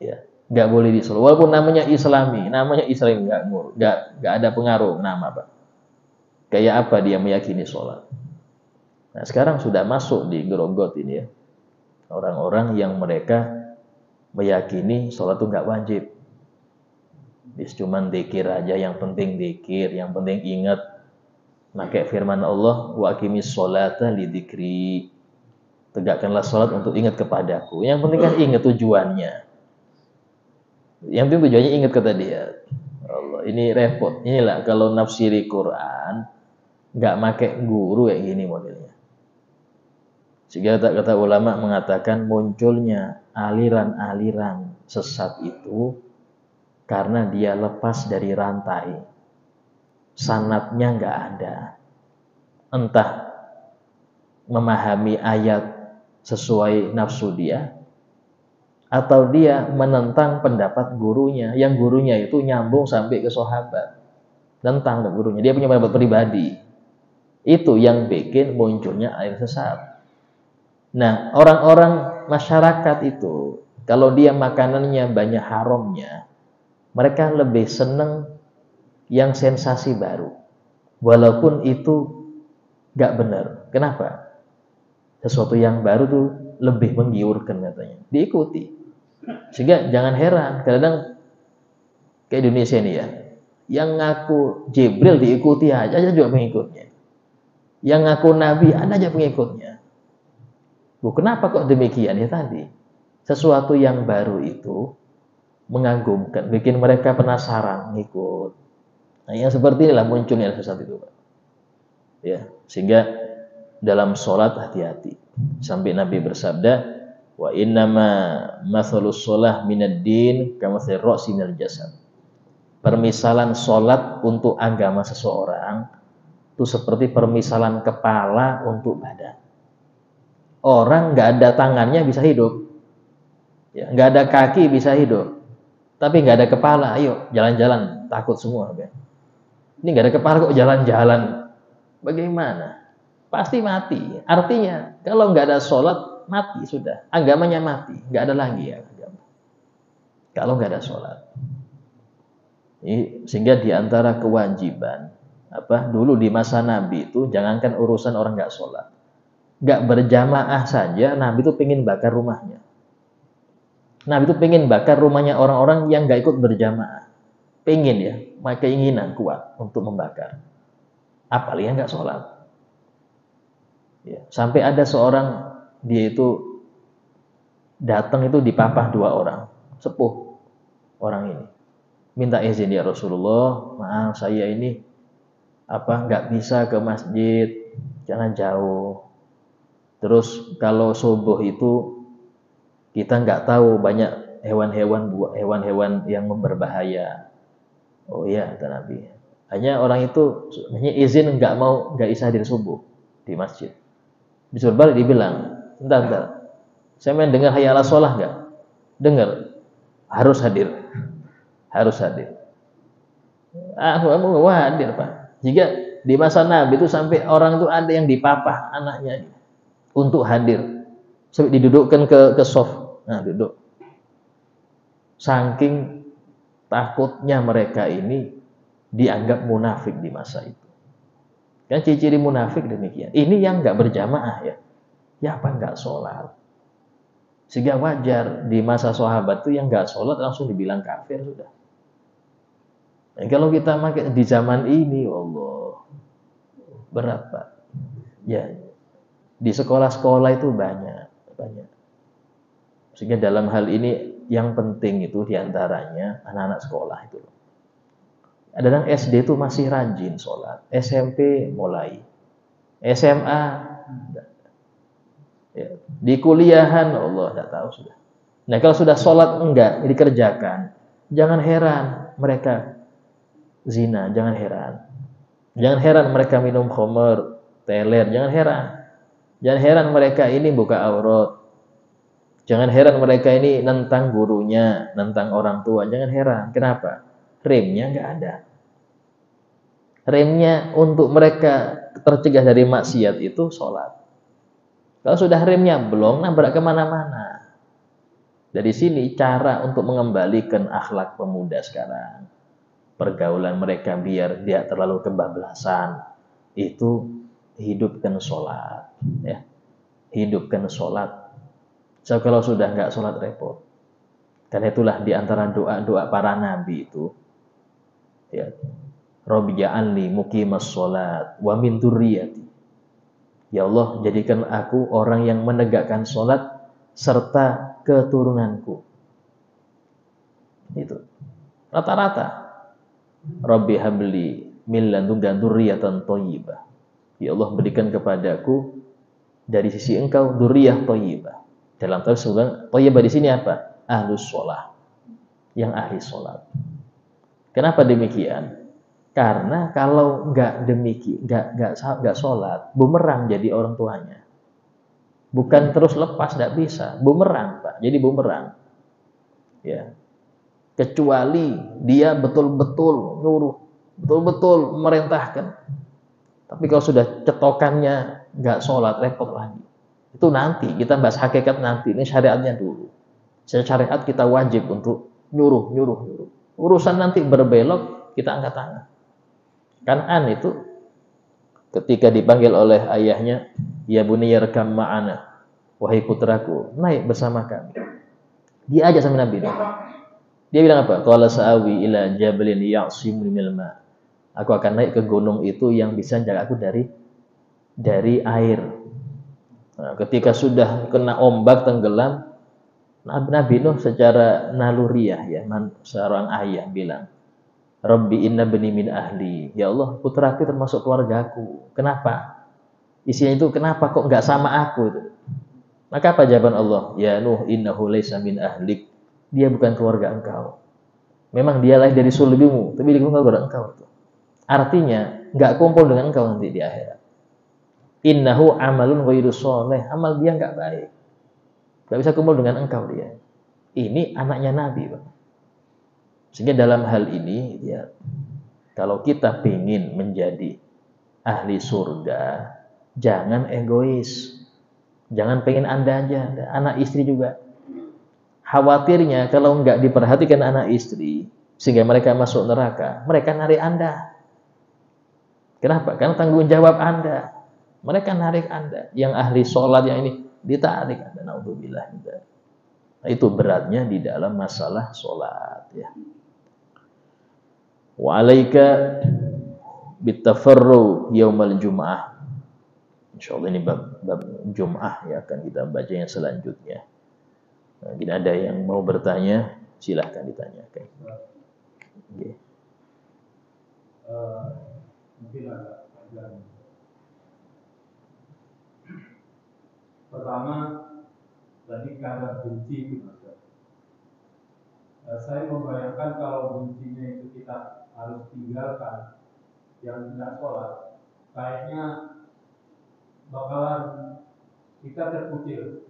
ya, nggak boleh disolat. Walaupun namanya Islami nggak ada pengaruh nama Pak. Kayak apa dia meyakini sholat? Nah sekarang sudah masuk di gerogot ini ya, orang-orang yang mereka meyakini sholat itu nggak wajib. Cuman dzikir aja, yang penting dzikir, yang penting ingat. Pakai firman Allah, wa aqimis sholata lidzikri. Tegakkanlah sholat untuk ingat kepadaku. Yang penting kan ingat tujuannya. Yang penting tujuannya ingat kata dia. Allah, ini repot. Inilah kalau nafsiri Quran nggak make guru kayak gini modelnya. Sehingga kata ulama mengatakan munculnya aliran-aliran sesat itu karena dia lepas dari rantai. Sanadnya nggak ada. Entah memahami ayat sesuai nafsu dia, atau dia menentang pendapat gurunya, yang gurunya itu nyambung sampai ke sahabat. Tentang ke gurunya, dia punya pendapat pribadi. Itu yang bikin munculnya air sesat. Nah, orang-orang masyarakat itu, kalau dia makanannya banyak haramnya, mereka lebih seneng yang sensasi baru. Walaupun itu gak benar. Kenapa? Sesuatu yang baru tuh lebih menggiurkan katanya. Diikuti. Sehingga jangan heran, kadang ke Indonesia ini ya, yang ngaku Jibril diikuti aja juga pengikutnya. Yang ngaku Nabi ada aja pengikutnya. Kenapa kok demikian? Ya tadi, sesuatu yang baru itu mengagumkan, bikin mereka penasaran, ngikut. Nah, yang seperti inilah munculnya sesat itu, Pak. Ya, sehingga dalam sholat hati-hati. Sampai Nabi bersabda, wa innama mathalus sholah minad din kamathil ra'si minal jasad. Permisalan sholat untuk agama seseorang itu seperti permisalan kepala untuk badan. Orang nggak ada tangannya bisa hidup, ya, nggak ada kaki bisa hidup, tapi nggak ada kepala, ayo jalan-jalan takut semua. Ya. Ini nggak ada kepala kok jalan-jalan, bagaimana? Pasti mati. Artinya kalau nggak ada sholat mati sudah, agamanya mati, nggak ada lagi ya agama. Kalau nggak ada sholat, sehingga diantara kewajiban dulu di masa Nabi itu jangankan urusan orang nggak sholat. Gak berjamaah saja, Nabi itu pengen bakar rumahnya. Nabi itu pengen bakar rumahnya orang-orang yang gak ikut berjamaah. Pengen ya, keinginan kuat untuk membakar. Apalagi yang gak sholat. Ya, sampai ada seorang, dia itu datang itu dipapah 2 orang, sepuh orang ini. Minta izin ya Rasulullah, maaf saya ini gak bisa ke masjid, jangan jauh. Terus kalau subuh itu kita nggak tahu banyak hewan-hewan yang berbahaya. Oh iya kata Nabi. Hanya orang itu hanya izin nggak bisa hadir subuh di masjid. Disuruh balik dibilang, entar. Saya main dengar hayya 'alas shalah nggak? Dengar. Harus hadir. Harus hadir. Kamu hadir Pak. Jika di masa Nabi itu sampai orang itu ada yang dipapah anaknya untuk hadir, sampai didudukkan ke soft, nah duduk. Saking takutnya mereka ini dianggap munafik di masa itu. Kan ciri-ciri munafik demikian. Ini yang nggak berjamaah ya apa nggak sholat? Sehingga wajar di masa sahabat itu yang nggak sholat langsung dibilang kafir sudah. Dan kalau kita pakai di zaman ini, Allah berat Pak. Ya. Di sekolah-sekolah itu banyak. Sehingga dalam hal ini yang penting itu diantaranya anak-anak sekolah itu. Kadang SD itu masih rajin sholat, SMP mulai, SMA, ya. Di kuliahan Allah tidak tahu sudah. Nah kalau sudah sholat enggak dikerjakan, jangan heran mereka zina, jangan heran mereka minum khamr, teler, jangan heran. Jangan heran mereka ini buka aurat. Jangan heran mereka ini nentang gurunya, nentang orang tua. Jangan heran. Kenapa? Remnya nggak ada. Remnya untuk mereka tercegah dari maksiat itu sholat. Kalau sudah remnya belum, nabrak kemana-mana. Dari sini cara untuk mengembalikan akhlak pemuda sekarang. Pergaulan mereka biar dia terlalu kebablasan. Itu hidupkan sholat, ya. Hidupkan sholat. So, kalau sudah nggak sholat repot. Karena itulah diantara doa-doa para nabi itu, ya, Rabbi ja'alni muqimas sholat wa min dzurriyyati. Ya Allah, jadikan aku orang yang menegakkan sholat serta keturunanku. Itu rata-rata. Rabbi habli min ladunka dzurriyyatan thayyibah. Ya Allah, berikan kepadaku dari sisi Engkau dzurriyyah thayyibah. Dalam tafsir thayyibah di sini apa? Ahlus shalah. Yang ahli salat. Kenapa demikian? Karena kalau nggak demikian, nggak sholat, bumerang jadi orang tuanya. Bukan terus lepas, nggak bisa. Bumerang, Pak. Jadi bumerang. Ya. Kecuali dia betul-betul nyuruh, betul-betul merintahkan. Tapi kalau sudah cetokannya nggak sholat, repot lagi. Itu nanti kita bahas hakikat nanti. Ini syariatnya dulu. Syariat kita wajib untuk nyuruh. Urusan nanti berbelok, kita angkat tangan. Kan'an itu ketika dipanggil oleh ayahnya, ya buniyya rekam ma'ana, wahai putraku, naik bersama kami. Dia ajak sama Nabi. Dia bilang apa? Qala sa'awi ila jabalin ya'simuni minal ma'. Aku akan naik ke gunung itu yang bisa jaga aku dari air. Nah, ketika sudah kena ombak tenggelam, Nabi Nuh secara naluriah ya, seorang ayah bilang, Rabbi inna bani min ahli. Ya Allah, putraku termasuk keluargaku. Kenapa? Isinya itu kenapa kok enggak sama aku? Maka apa jawaban Allah? Ya Nuh innahu laysa min ahlik. Dia bukan keluarga engkau. Memang dia lahir dari sulbimu, tapi dia bukan keluarga engkau. Artinya, enggak kumpul dengan engkau nanti di akhirat. Innahu amalun ghairu sholih. Amal dia enggak baik. Enggak bisa kumpul dengan engkau dia. Ini anaknya Nabi, Pak. Sehingga dalam hal ini ya, kalau kita ingin menjadi ahli surga, jangan egois. Jangan pengen Anda aja, anak istri juga. Khawatirnya kalau enggak diperhatikan anak istri sehingga mereka masuk neraka, mereka narik Anda. Kenapa? Karena tanggung jawab Anda. Mereka narik Anda. Yang ahli sholat yang ini ditarik Anda. Naudzubillah. Nah, itu beratnya di dalam masalah sholat ya. Wa alaika bitafarru yaumal jum'ah. Insyaallah ini bab Jum'ah ya, akan kita baca yang selanjutnya. Nah, jika ada yang mau bertanya, silahkan ditanyakan. Okay. Mungkin agak panjang. Pertama, tadi kadar benci itu, saya membayangkan kalau bencinya itu kita harus tinggalkan yang tidak sholat, kayaknya bakalan kita terkucil.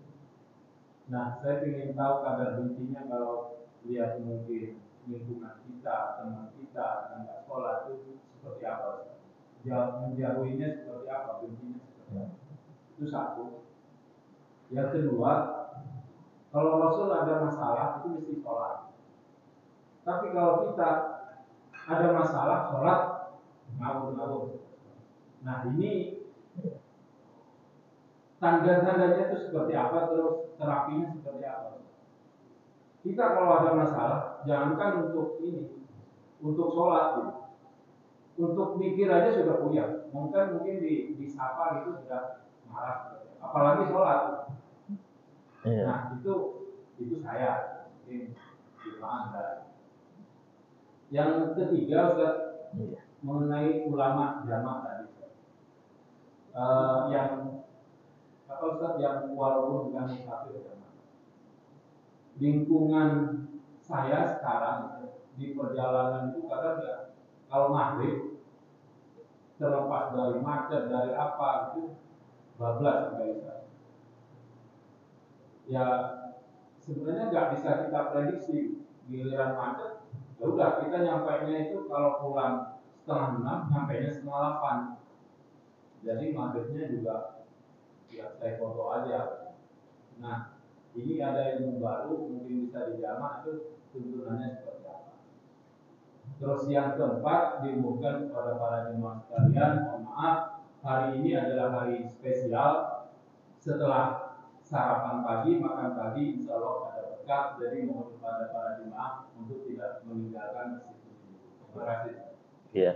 Nah, saya ingin tahu kadar bencinya kalau lihat mungkin lingkungan kita, teman kita yang tidak sholat itu seperti apa? Menjauhinya seperti apa? Bencinya seperti apa? Itu satu. Yang kedua, kalau Rasul ada masalah itu mesti sholat. Tapi kalau kita ada masalah sholat ngawur. Nah, ini tanda-tandanya itu seperti apa, terus terapinya seperti apa? Kita kalau ada masalah, jangankan untuk ini, untuk sholat, untuk mikir aja sudah puyeng. Mungkin disapa gitu sudah marah, apalagi sholat. Nah, itu saya mungkin cuma Anda. Yang ketiga, Ustaz, mengenai ulama jamaah tadi. Yang walaupun bukan kafir jamaah. Lingkungan saya sekarang di perjalanan itu kadang ya, kalau maghrib terlepas dari macet dari apa itu bablas guys. Ya sebenarnya nggak bisa kita prediksi giliran macet. Ya udah, kita nyampainya itu kalau pulang 5:30, nyampainya 5:30. Jadi maghribnya juga ya saya foto aja. Nah, ini ada ilmu baru mungkin bisa dijamak, itu tuntunannya seperti apa. Terus yang keempat, diumumkan kepada para jemaah sekalian, mohon maaf, hari ini adalah hari spesial. Setelah sarapan pagi, makan pagi, insya Allah ada berkah. Jadi mohon kepada para jemaah untuk tidak meninggalkan masjid ini. Terima kasih. Iya.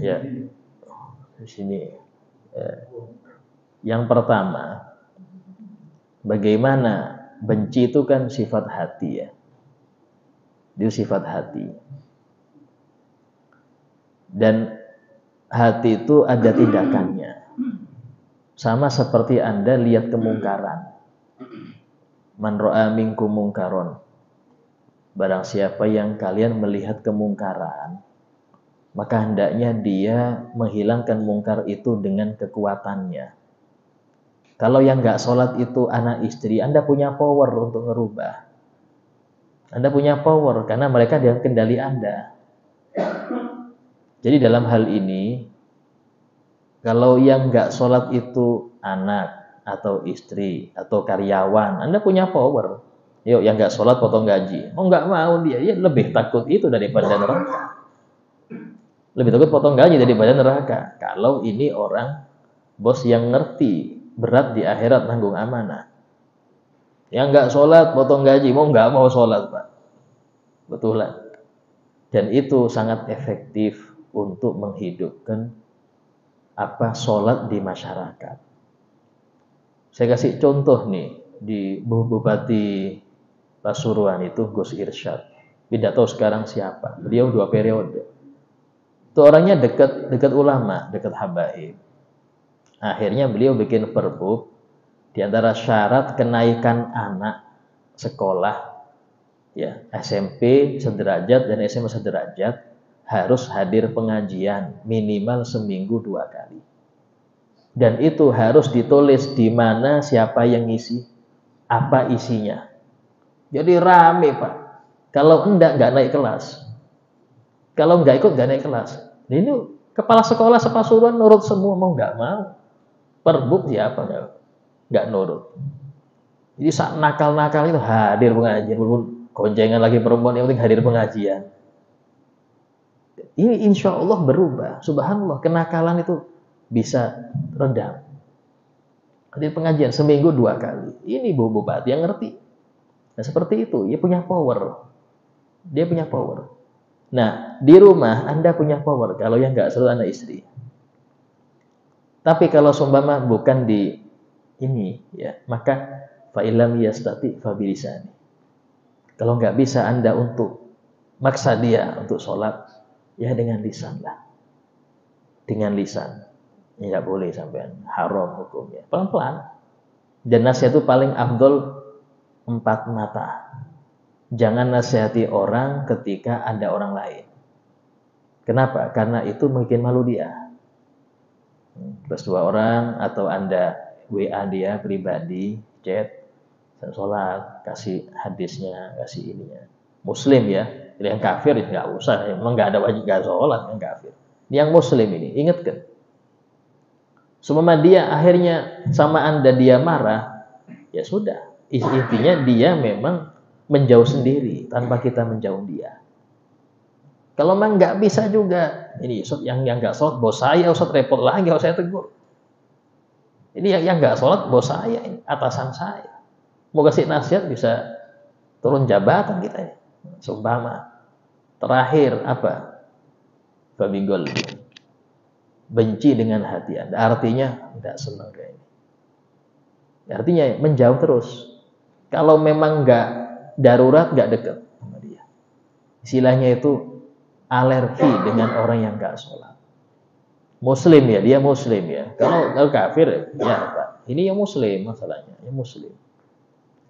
Ya. Di sini. Yang pertama, bagaimana benci itu kan sifat hati ya. Itu sifat hati. Dan hati itu ada tindakannya. Sama seperti Anda lihat kemungkaran. Man ra'a minkum mungkaron. Barang siapa yang kalian melihat kemungkaran, maka hendaknya dia menghilangkan mungkar itu dengan kekuatannya. Kalau yang nggak sholat itu anak istri, Anda punya power untuk ngerubah. Anda punya power karena mereka dengan kendali Anda. Jadi dalam hal ini, kalau yang nggak sholat itu anak atau istri atau karyawan, Anda punya power. Yuk, yang nggak sholat potong gaji. Oh nggak mau dia, ya lebih takut itu daripada neraka. Lebih takut potong gaji daripada neraka. Kalau ini orang bos yang ngerti berat di akhirat nanggung amanah. Yang nggak sholat potong gaji, mau nggak mau sholat Pak. Betulan. Dan itu sangat efektif untuk menghidupkan sholat di masyarakat. Saya kasih contoh nih di Bupati Pasuruan itu Gus Irsyad. Tidak tahu sekarang siapa. Beliau 2 periode. Itu orangnya dekat ulama, dekat habaib. Akhirnya beliau bikin perbu di antara syarat kenaikan anak sekolah ya SMP sederajat dan SMA sederajat harus hadir pengajian minimal seminggu 2 kali. Dan itu harus ditulis di mana siapa yang ngisi, apa isinya. Jadi rame Pak. Kalau enggak naik kelas. Kalau enggak ikut enggak naik kelas. Ini kepala sekolah sepasuruan nurut semua, mau enggak mau. Perbuk siapa enggak nurut. Jadi saat nakal-nakal itu hadir pengajian, walaupun goncengan lagi perempuan yang penting hadir pengajian. Ini insya Allah berubah. Subhanallah, kenakalan itu bisa redam. Hadir pengajian seminggu 2 kali. Ini Bupati yang ngerti. Nah seperti itu, dia punya power. Dia punya power. Nah, di rumah Anda punya power kalau yang nggak selalu anak istri. Tapi kalau seumpama bukan di ini, ya, maka fa'ilam yastati fabilisani. Kalau nggak bisa Anda untuk maksa dia untuk sholat, ya dengan lisan lah. Dengan lisan. Ya nggak boleh sampai haram hukumnya. Pelan-pelan. Dan nasihat itu paling afdol 4 mata. Jangan nasihati orang ketika ada orang lain. Kenapa? Karena itu mungkin malu dia. Plus 2 orang atau Anda WA dia pribadi, chat, sholat, kasih hadisnya, kasih ininya. Muslim ya, yang kafir ya nggak usah. Memang nggak ada wajib nggak sholat yang kafir. Yang Muslim ini, ingatkan. Semua dia akhirnya sama Anda dia marah, ya sudah. Intinya dia memang menjauh sendiri tanpa kita menjauh dia. Kalau memang nggak bisa juga, ini yang nggak sholat bos saya, Ustaz repot lagi kalau saya tegur. Ini yang nggak sholat bos saya, atasan saya. Mau kasih nasihat bisa turun jabatan kita ya. Seumpama terakhir apa? Fabigol. Benci dengan hati Anda. Artinya nggak senang kayak ini. Artinya menjauh terus. Kalau memang nggak darurat, nggak dekat sama dia. Istilahnya itu alergi dengan orang yang nggak sholat. Muslim ya, dia Muslim ya. Kalau kafir ya Pak. Ini yang Muslim masalahnya, yang Muslim.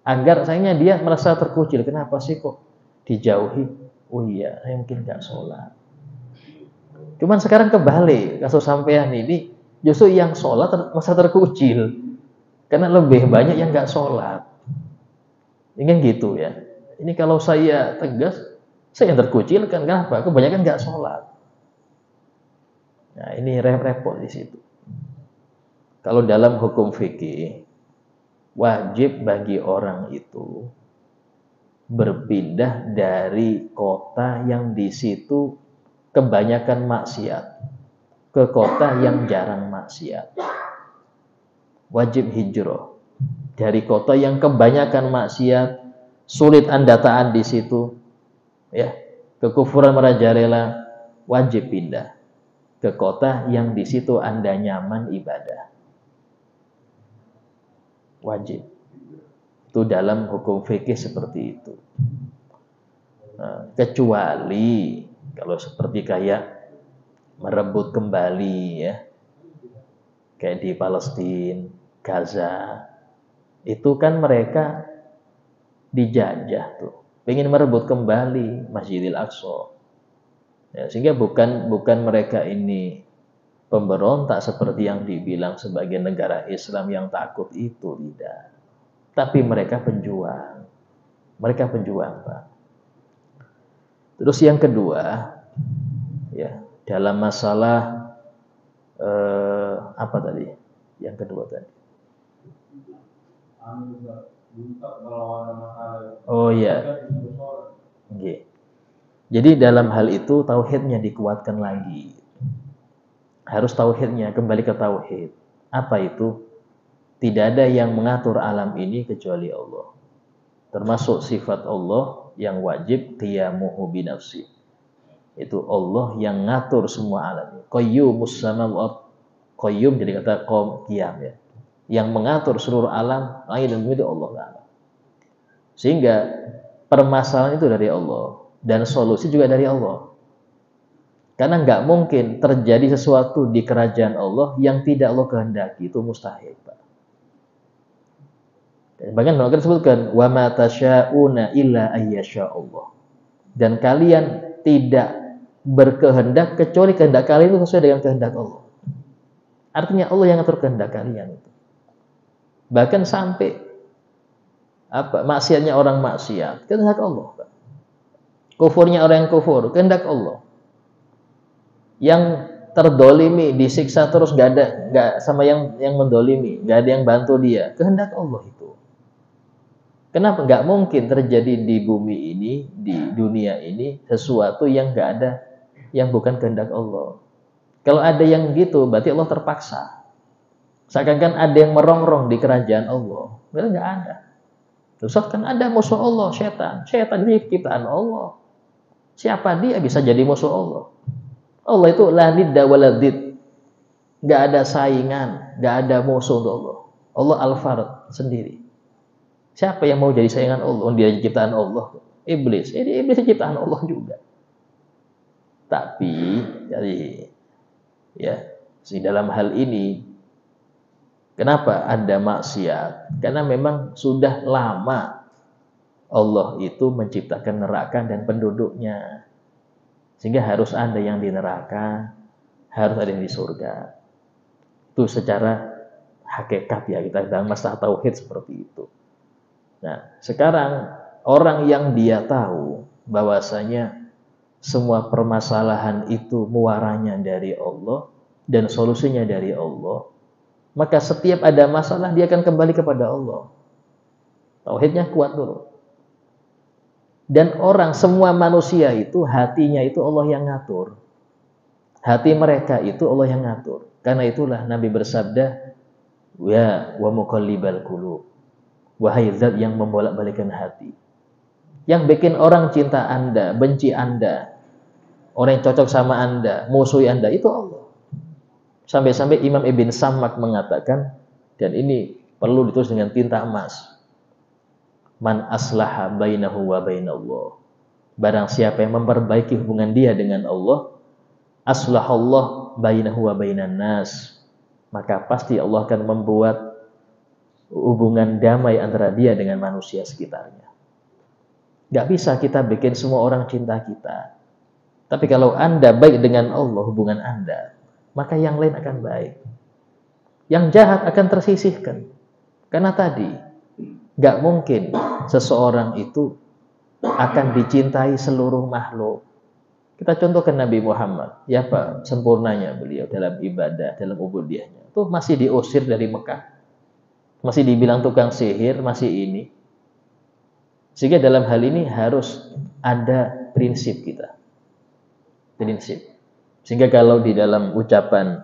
Agar sayangnya dia merasa terkucil. Kenapa sih kok dijauhi? Oh iya, saya mungkin nggak sholat. Cuman sekarang kebalik, kasus sampean ini justru yang sholat merasa terkucil. Karena lebih banyak yang nggak sholat. Ingin gitu ya. Ini kalau saya tegas, saya yang terkucilkan. Kenapa? Kebanyakan nggak sholat. Nah ini repot di situ. Kalau dalam hukum fikih, wajib bagi orang itu berpindah dari kota yang di situ kebanyakan maksiat ke kota yang jarang maksiat. Wajib hijrah dari kota yang kebanyakan maksiat, sulit Anda taat di situ, ya, kekufuran merajalela, wajib pindah ke kota yang di situ Anda nyaman ibadah. Wajib. Itu dalam hukum fikih seperti itu. Nah, kecuali kalau seperti kayak merebut kembali ya. Kayak di Palestina, Gaza. Itu kan mereka dijajah tuh. Pengen merebut kembali Masjidil Aqsa. Ya, sehingga bukan mereka ini pemberontak seperti yang dibilang sebagai negara Islam yang takut itu, tidak. Tapi mereka penjuang. Mereka penjuang, Pak. Terus yang kedua, ya, dalam masalah apa tadi? Yang kedua tadi. Oh iya. Okay. Jadi dalam hal itu tauhidnya dikuatkan lagi. Harus tauhidnya, kembali ke tauhid. Apa itu? Tidak ada yang mengatur alam ini kecuali Allah. Termasuk sifat Allah yang wajib qiyamuhu binafsi. Itu Allah yang ngatur semua alam. Qayyumus samawati. Qayyum jadi kata qiyam ya. Yang mengatur seluruh alam, langit dan bumi itu Allah Ta'ala. Sehingga permasalahan itu dari Allah dan solusi juga dari Allah. Karena nggak mungkin terjadi sesuatu di kerajaan Allah yang tidak Allah kehendaki, itu mustahil, Pak. Bahkan Allah disebutkan wa ma tasya'una illa ayyasha Allah. Dan kalian tidak berkehendak kecuali kehendak kalian itu sesuai dengan kehendak Allah. Artinya Allah yang ngatur kehendak kalian itu. Bahkan sampai maksiatnya orang maksiat, kehendak Allah, Pak. Kufurnya orang yang kufur, kehendak Allah. Yang terdolimi disiksa terus nggak sama yang mendolimi, nggak ada yang bantu dia, kehendak Allah itu. Kenapa nggak mungkin terjadi di bumi ini, di dunia ini sesuatu yang nggak ada, yang bukan kehendak Allah. Kalau ada yang gitu, berarti Allah terpaksa. Seakan-akan ada yang merongrong di kerajaan Allah. Berarti nggak ada. Terus kan ada musuh Allah, setan. Setan ini ciptaan Allah. Siapa dia bisa jadi musuh Allah? Allah itu la nidda wala did. Nggak ada saingan, nggak ada musuh untuk Allah. Allah al-fard sendiri. Siapa yang mau jadi saingan Allah? Dia ciptaan Allah. Iblis. Ini iblis ciptaan Allah juga. Tapi jadi ya, di dalam hal ini kenapa ada maksiat? Karena memang sudah lama Allah itu menciptakan neraka dan penduduknya. Sehingga harus ada yang di neraka, harus ada yang di surga. Itu secara hakikat ya, kita dalam masalah tauhid seperti itu. Nah, sekarang orang yang dia tahu bahwasanya semua permasalahan itu muaranya dari Allah dan solusinya dari Allah, maka setiap ada masalah dia akan kembali kepada Allah. Tauhidnya kuat dulu. Dan orang, semua manusia itu hatinya itu Allah yang ngatur. Hati mereka itu Allah yang ngatur. Karena itulah Nabi bersabda, ya wa muqallibal qulub. Wahai zat yang membolak-balikan hati. Yang bikin orang cinta Anda, benci Anda, orang yang cocok sama Anda, musuhi Anda, itu Allah. Sampai-sampai Imam Ibn Sammak mengatakan, dan ini perlu ditulis dengan tinta emas. Man aslaha bainahu wa bainallah. Barang siapa yang memperbaiki hubungan dia dengan Allah, aslahallah bainahu wa bainan nas. Maka pasti Allah akan membuat hubungan damai antara dia dengan manusia sekitarnya. Gak bisa kita bikin semua orang cinta kita. Tapi kalau Anda baik dengan Allah, hubungan Anda, maka yang lain akan baik. Yang jahat akan tersisihkan. Karena tadi, gak mungkin seseorang itu akan dicintai seluruh makhluk. Kita contohkan Nabi Muhammad. Ya Pak, sempurnanya beliau dalam ibadah, dalam ubudiyahnya. Itu masih diusir dari Mekah. Masih dibilang tukang sihir, masih ini. Sehingga dalam hal ini harus ada prinsip kita. Prinsip. Sehingga kalau di dalam ucapan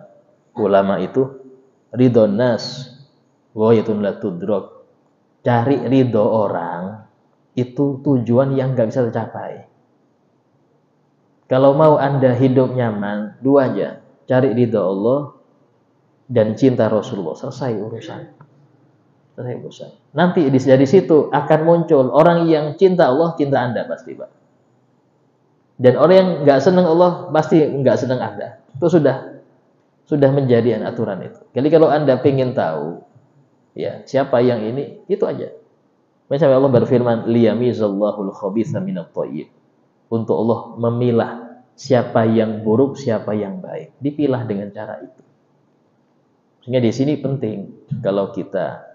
ulama itu, ridhon nas wa yatun la tudrak. Cari ridho orang itu tujuan yang gak bisa tercapai. Kalau mau Anda hidup nyaman, dua aja. Cari ridho Allah dan cinta Rasulullah. Selesai urusan. Selesai urusan. Nanti dari situ akan muncul orang yang cinta Allah, cinta Anda pasti, Pak. Dan orang yang nggak senang Allah pasti nggak senang Anda. Itu sudah menjadi aturan itu. Jadi kalau Anda ingin tahu ya siapa yang ini, itu aja. Misalnya Allah berfirman, liyamizallahul khabitha minat thayyib. Untuk Allah memilah siapa yang buruk, siapa yang baik. Dipilah dengan cara itu. Sehingga di sini penting kalau kita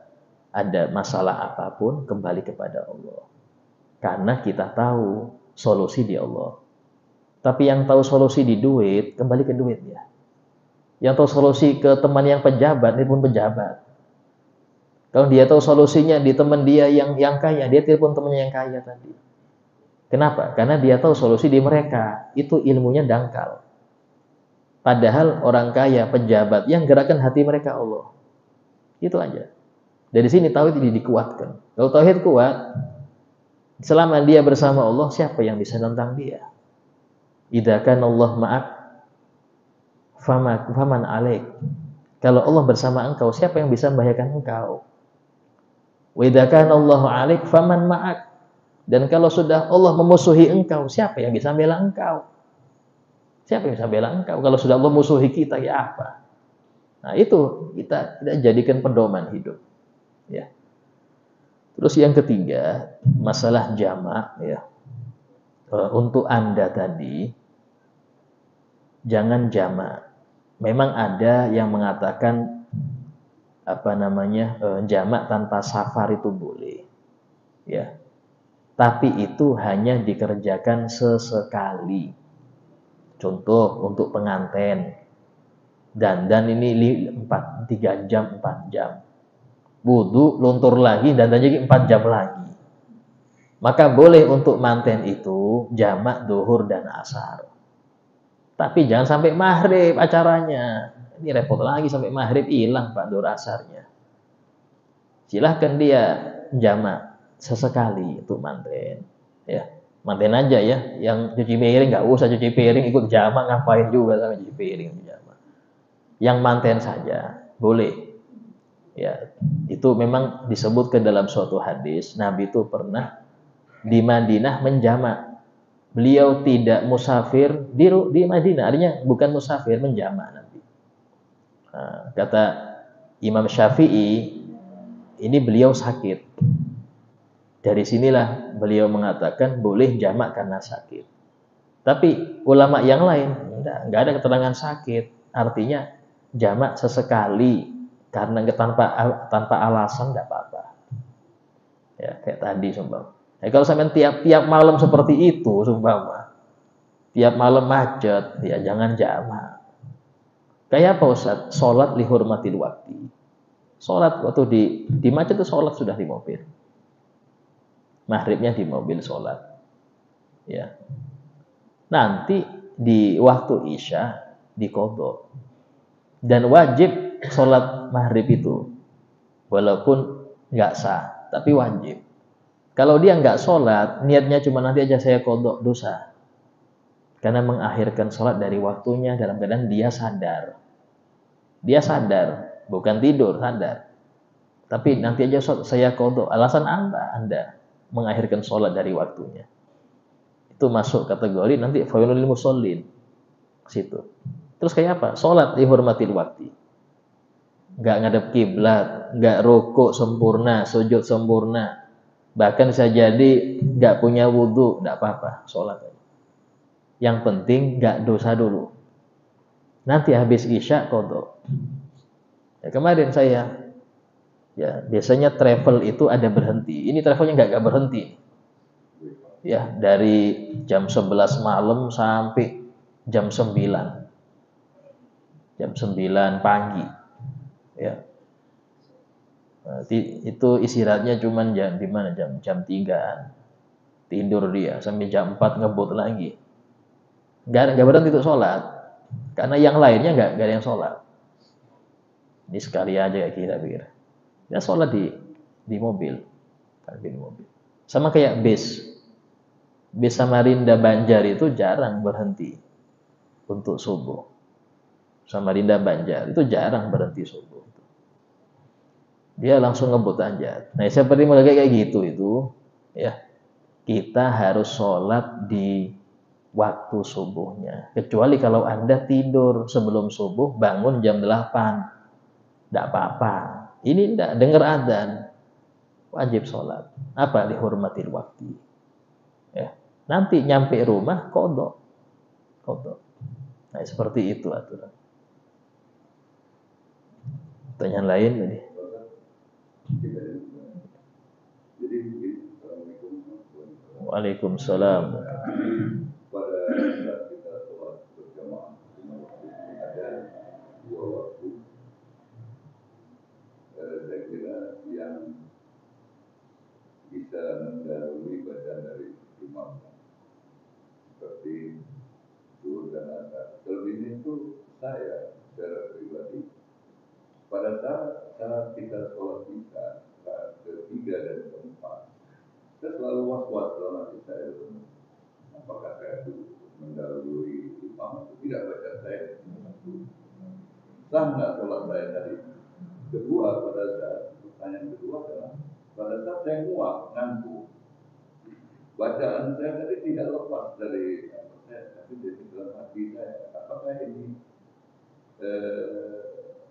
ada masalah apapun kembali kepada Allah. Karena kita tahu solusi di Allah. Tapi yang tahu solusi di duit, kembali ke duit ya. Yang tahu solusi ke teman yang pejabat, ini pun pejabat. Kalau dia tahu solusinya di teman dia yang kaya, dia telepon temannya yang kaya tadi. Kenapa? Karena dia tahu solusi di mereka. Itu ilmunya dangkal. Padahal orang kaya, pejabat, yang gerakan hati mereka Allah. Itu aja. Dari sini tauhid ini dikuatkan. Kalau tauhid kuat, selama dia bersama Allah, siapa yang bisa nentang dia? Idza kana Allah ma'ak, faman alaik. Kalau Allah bersama engkau, siapa yang bisa membahayakan engkau? Wa idza kana Allah alaik, faman ma'ak. Dan kalau sudah Allah memusuhi engkau, siapa yang bisa bela engkau? Siapa yang bisa bela engkau? Kalau sudah Allah musuhi kita, ya apa? Nah itu kita jadikan pedoman hidup. Ya. Terus yang ketiga, masalah jamak. Ya. Untuk Anda tadi, jangan jamak. Memang ada yang mengatakan jamak tanpa safar itu boleh. Ya. Tapi itu hanya dikerjakan sesekali. Contoh untuk pengantin. Dandan ini 3 jam, 4 jam. Wudu, luntur lagi, dandan jadi 4 jam lagi. Maka boleh untuk manten itu jamak duhur dan asar. Tapi jangan sampai maghrib acaranya. Ini repot lagi sampai maghrib hilang Pak duhur asarnya. Silahkan dia jamak sesekali untuk manten. Ya, manten aja ya. Yang cuci piring nggak usah cuci piring, ikut jamak ngapain juga sama cuci piring jamak. Yang manten saja boleh. Ya, itu memang disebutkan dalam suatu hadis, Nabi itu pernah di Madinah menjamak. Beliau tidak musafir di Madinah, artinya bukan musafir, menjamak nanti. Nah, kata Imam Syafi'i, ini beliau sakit. Dari sinilah beliau mengatakan boleh jamak karena sakit. Tapi ulama yang lain enggak ada keterangan sakit. Artinya jamak sesekali karena tanpa alasan enggak apa-apa. Ya, kayak tadi sumpah. Ya, kalau sampai tiap malam seperti itu sumpah, tiap malam macet, ya jangan jamak. Kayak apa Ustaz? Salat li hurmatil waqti. Salat waktu di macet itu salat sudah di mobil. Maghribnya di mobil sholat. Ya. Nanti di waktu Isya diqadha. Dan wajib sholat maghrib itu. Walaupun nggak sah, tapi wajib. Kalau dia nggak sholat, niatnya cuma nanti aja saya qadha, dosa. Karena mengakhirkan sholat dari waktunya dalam keadaan dia sadar. Dia sadar, bukan tidur, sadar. Tapi nanti aja saya qadha. Alasan Anda mengakhirkan sholat dari waktunya. Itu masuk kategori nanti fawailul lil musallin. Situ. Terus kayak apa? Sholat dihormatil waktu. Enggak ngadep kiblat, enggak rukuk sempurna, sujud sempurna. Bahkan bisa jadi enggak punya wudu, enggak apa-apa, sholat. Yang penting enggak dosa dulu. Nanti habis Isya qadha. Ya, kemarin saya biasanya travel itu ada berhenti. Ini travelnya nggak berhenti. Ya, dari jam 11 malam sampai jam 9. Jam 9 pagi. Ya. Nanti itu istirahatnya cuman jam 3-an. Tidur dia sampai jam 4 ngebut lagi. Nggak berhenti untuk sholat. Karena yang lainnya nggak ada yang sholat. Ini sekali aja kayak kira-kira. Ya sholat di mobil. Sama kayak bis Samarinda Banjar itu jarang berhenti untuk subuh. Samarinda Banjar itu jarang berhenti subuh. Dia langsung ngebut aja. Nah seperti mulai kayak gitu itu, ya kita harus sholat di waktu subuhnya. Kecuali kalau Anda tidur sebelum subuh, bangun jam 8. Tidak apa-apa. Ini tidak dengar adzan, wajib sholat. Apa? Dihormatil waktu. Ya. Nanti nyampe rumah, qadha. Nah, seperti itu aturan. Pertanyaan lain tadi. Waalaikumsalam. Pada saat kita sholat berjamaah ada dua waktu, saya kira yang bisa mendahului bacaan dari imam seperti zuhur dan asar. Selebihnya itu saya secara pribadi pada saat kita sholat isya saat ketiga dan keempat, saya selalu was-was dalam hati saya, apakah saya itu mendahului imam atau tidak baca saya sah nggak sholat saya tadi. Kedua, pada saat pertanyaan kedua adalah pada saat saya muak ngantuk, bacaan saya tadi tidak lepas dari saya, tapi dari dalam hati saya, apakah ini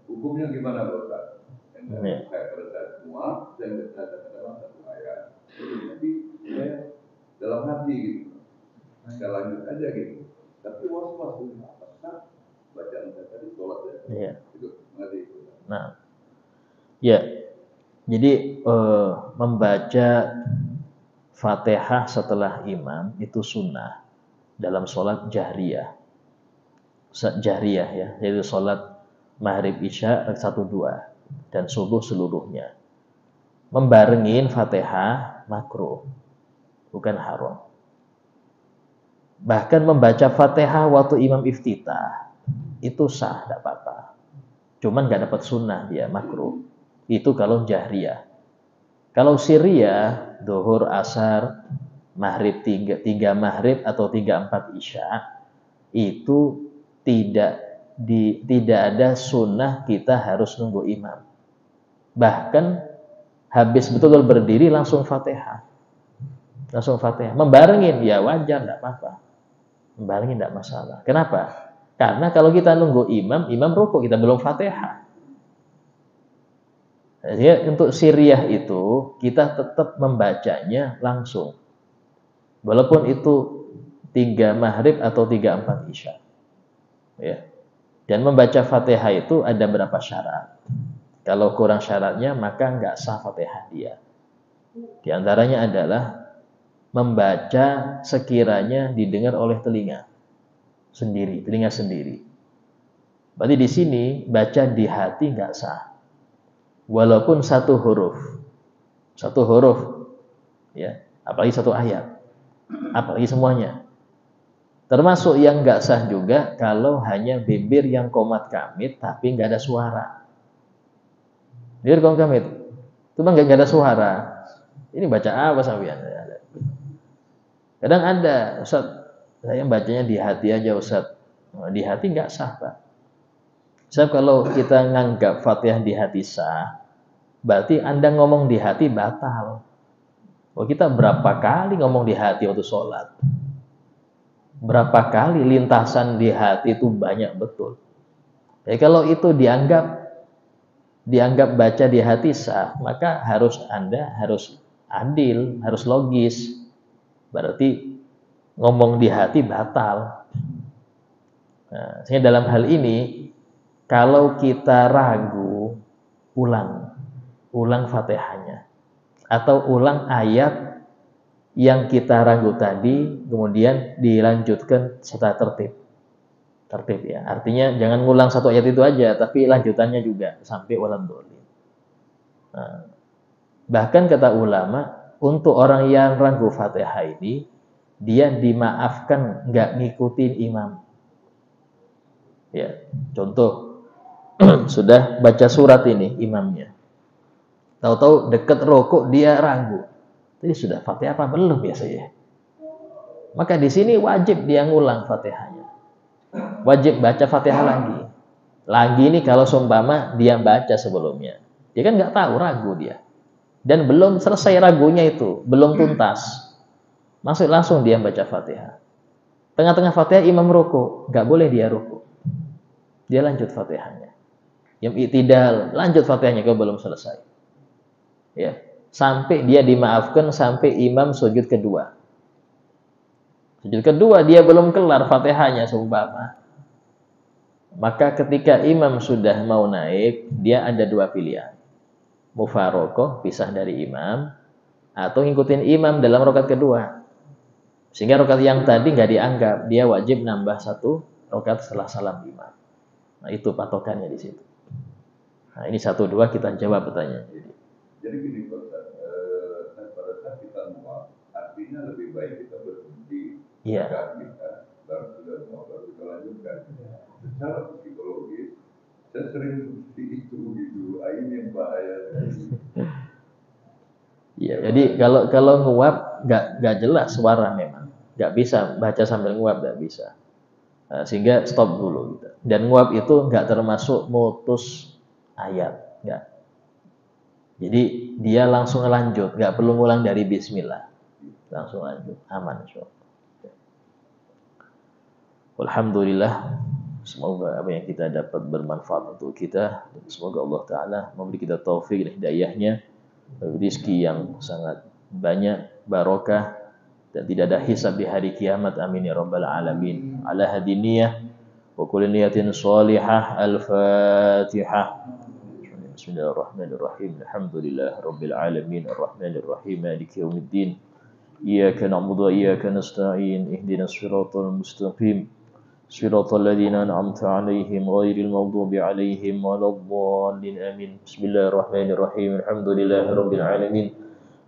hukumnya gimana Bapak? Yang saya pada saat muak saya baca dalam satu ayat, tapi saya dalam hati gitu, saya lanjut aja gitu, tapi was-was apakah bacaan saya tadi sholat saya itu mengerti itu. Nah, ya, jadi membaca Fatihah setelah imam itu sunnah dalam sholat jahriyah. Jahriyah ya, yaitu sholat maghrib isya 1, 2 dan subuh seluruhnya. Membarengin Fatihah makruh, bukan haram. Bahkan membaca Fatihah waktu imam iftitah itu sah, tidak apa-apa. Cuman nggak dapat sunnah dia, makruh. Itu kalau jahriyah. Kalau sirriyah, zuhur, asar, maghrib 3 maghrib atau 3, 4 isya, itu tidak ada sunnah kita harus nunggu imam. Bahkan habis betul-betul berdiri langsung Fatihah. Membarengin ya wajar, tidak apa-apa. Membarengin tidak masalah. Kenapa? Karena kalau kita nunggu imam rukuk, kita belum Fatihah. Jadi untuk sirriyah itu kita tetap membacanya langsung. Walaupun itu 3 maghrib atau 3, 4 isya. Ya. Dan membaca Fatihah itu ada berapa syarat. Kalau kurang syaratnya maka nggak sah Fatihah dia. Di antaranya adalah membaca sekiranya didengar oleh telinga sendiri. Berarti di sini baca di hati nggak sah. Walaupun satu huruf, ya, apalagi satu ayat, apalagi semuanya. Termasuk yang nggak sah juga kalau hanya bibir yang qomat kamit tapi nggak ada suara. Bibir qomat kamit, cuma nggak ada suara. Ini baca apa sampean? Kadang ada, Ustaz, saya bacanya di hati aja Ustaz. Di hati nggak sah, Pak. Sebab kalau kita nganggap Fatihah di hati sah, berarti Anda ngomong di hati batal. Kita berapa kali ngomong di hati waktu sholat? Berapa kali lintasan di hati itu banyak betul. Jadi kalau itu dianggap baca di hati sah, maka Anda harus adil, harus logis. Berarti ngomong di hati batal. Nah, sehingga dalam hal ini kalau kita ragu, ulang Fatihahnya atau ulang ayat yang kita ragu tadi, kemudian dilanjutkan setelah tertib ya. Artinya jangan ngulang satu ayat itu aja, tapi lanjutannya juga sampai waladhdallin. Nah, bahkan kata ulama, untuk orang yang ragu Fatihah ini, dia dimaafkan nggak ngikutin imam. Ya, contoh sudah baca surat ini imamnya, tahu-tahu deket rukuk dia ragu. Jadi sudah Fatihah apa belum biasanya? Maka di sini wajib dia ngulang Fatihahnya. Wajib baca Fatihah lagi. Lagi ini kalau seumpama dia baca sebelumnya. Dia kan nggak tahu, ragu dia. Dan belum selesai ragunya itu, belum tuntas. Langsung dia baca Fatihah. Tengah-tengah Fatihah imam ruku, nggak boleh dia ruku. Dia lanjut Fatihahnya. Yang i'tidal, lanjut Fatihahnya kalau belum selesai. Ya, sampai dia dimaafkan sampai imam sujud kedua. Sujud kedua dia belum kelar Fatihahnya seumpama. Maka ketika imam sudah mau naik, dia ada dua pilihan. Mufarokoh, pisah dari imam, atau ngikutin imam dalam rakaat kedua. Sehingga rakaat yang tadi nggak dianggap, dia wajib nambah satu rakaat setelah salam imam. Nah itu patokannya di situ. Nah ini 1, 2 kita jawab pertanyaan. Jadi gini Pak, pada saat kita muak, artinya lebih baik kita berhenti rakaat kita, baru sudah muak, baru kita lanjutkan. Secara psikologis, saya sering seperti itu gitu. Ini yang bahaya. Iya, jadi kalau nguap nggak jelas suara memang, nggak bisa baca sambil nguap, nggak bisa. Nah, sehingga stop dulu gitu. Dan nguap itu nggak termasuk mutus ayat, nggak. Jadi dia langsung lanjut, nggak perlu ngulang dari Bismillah, langsung lanjut, aman insyaallah. Alhamdulillah, semoga apa yang kita dapat bermanfaat untuk kita. Semoga Allah Ta'ala memberi kita taufik dan hidayahnya, rezeki yang sangat banyak, barokah, dan tidak ada hisab di hari kiamat. Amin ya rabbal alamin. Ala hadiniyah wa kulli niyatin salihah. Al-Fatihah. Bismillahirrahmanirrahim. Alhamdulillah rabbil alamin. Ar-Rahmanir-Rahim. Maliki yaumiddin. Iyyaka na'budu wa iyyaka nasta'in. Ihdinas siratal mustaqim. Siratal ladzina an'amta 'alaihim ghairil maghdubi 'alaihim waladdallin. Amin. Bismillahirrahmanirrahim. Alhamdulillahirabbil alamin.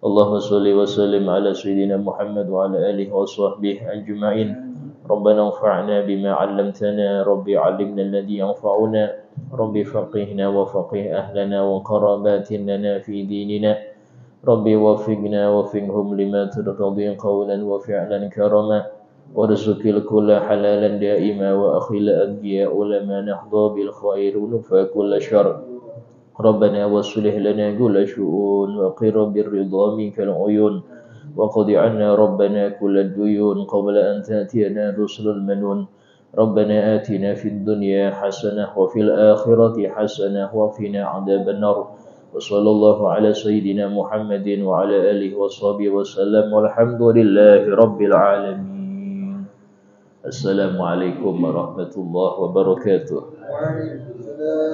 Allahumma shalli wa sallim ala sayyidina Muhammad wa ala alihi wa sahbihi ajma'in. Rabbana anfa'na bima 'allamtana, rabbi 'allimna alladhi yanfa'una, rabbi faqihna wa faqih ahlana wa qarabatina fi dinina, rabbi waffiqna wa waffiqhum lima turtadi qawlan wa fi'lan karama. وارزق الكل حلالا دائما وأخل أنبياء لما نحظى بالخير ونفى كل شر ربنا واصلح لنا كل شؤون وقر بالرضا منك العيون وقض عنا ربنا كل الديون قبل أن تأتينا رسل المنون ربنا آتنا في الدنيا حسنة وفي الآخرة حسنة وقنا عذاب النار وصلى الله على سيدنا محمد وعلى آله وصحبه وسلم والحمد لله رب العالمين. Assalamualaikum warahmatullahi wabarakatuh.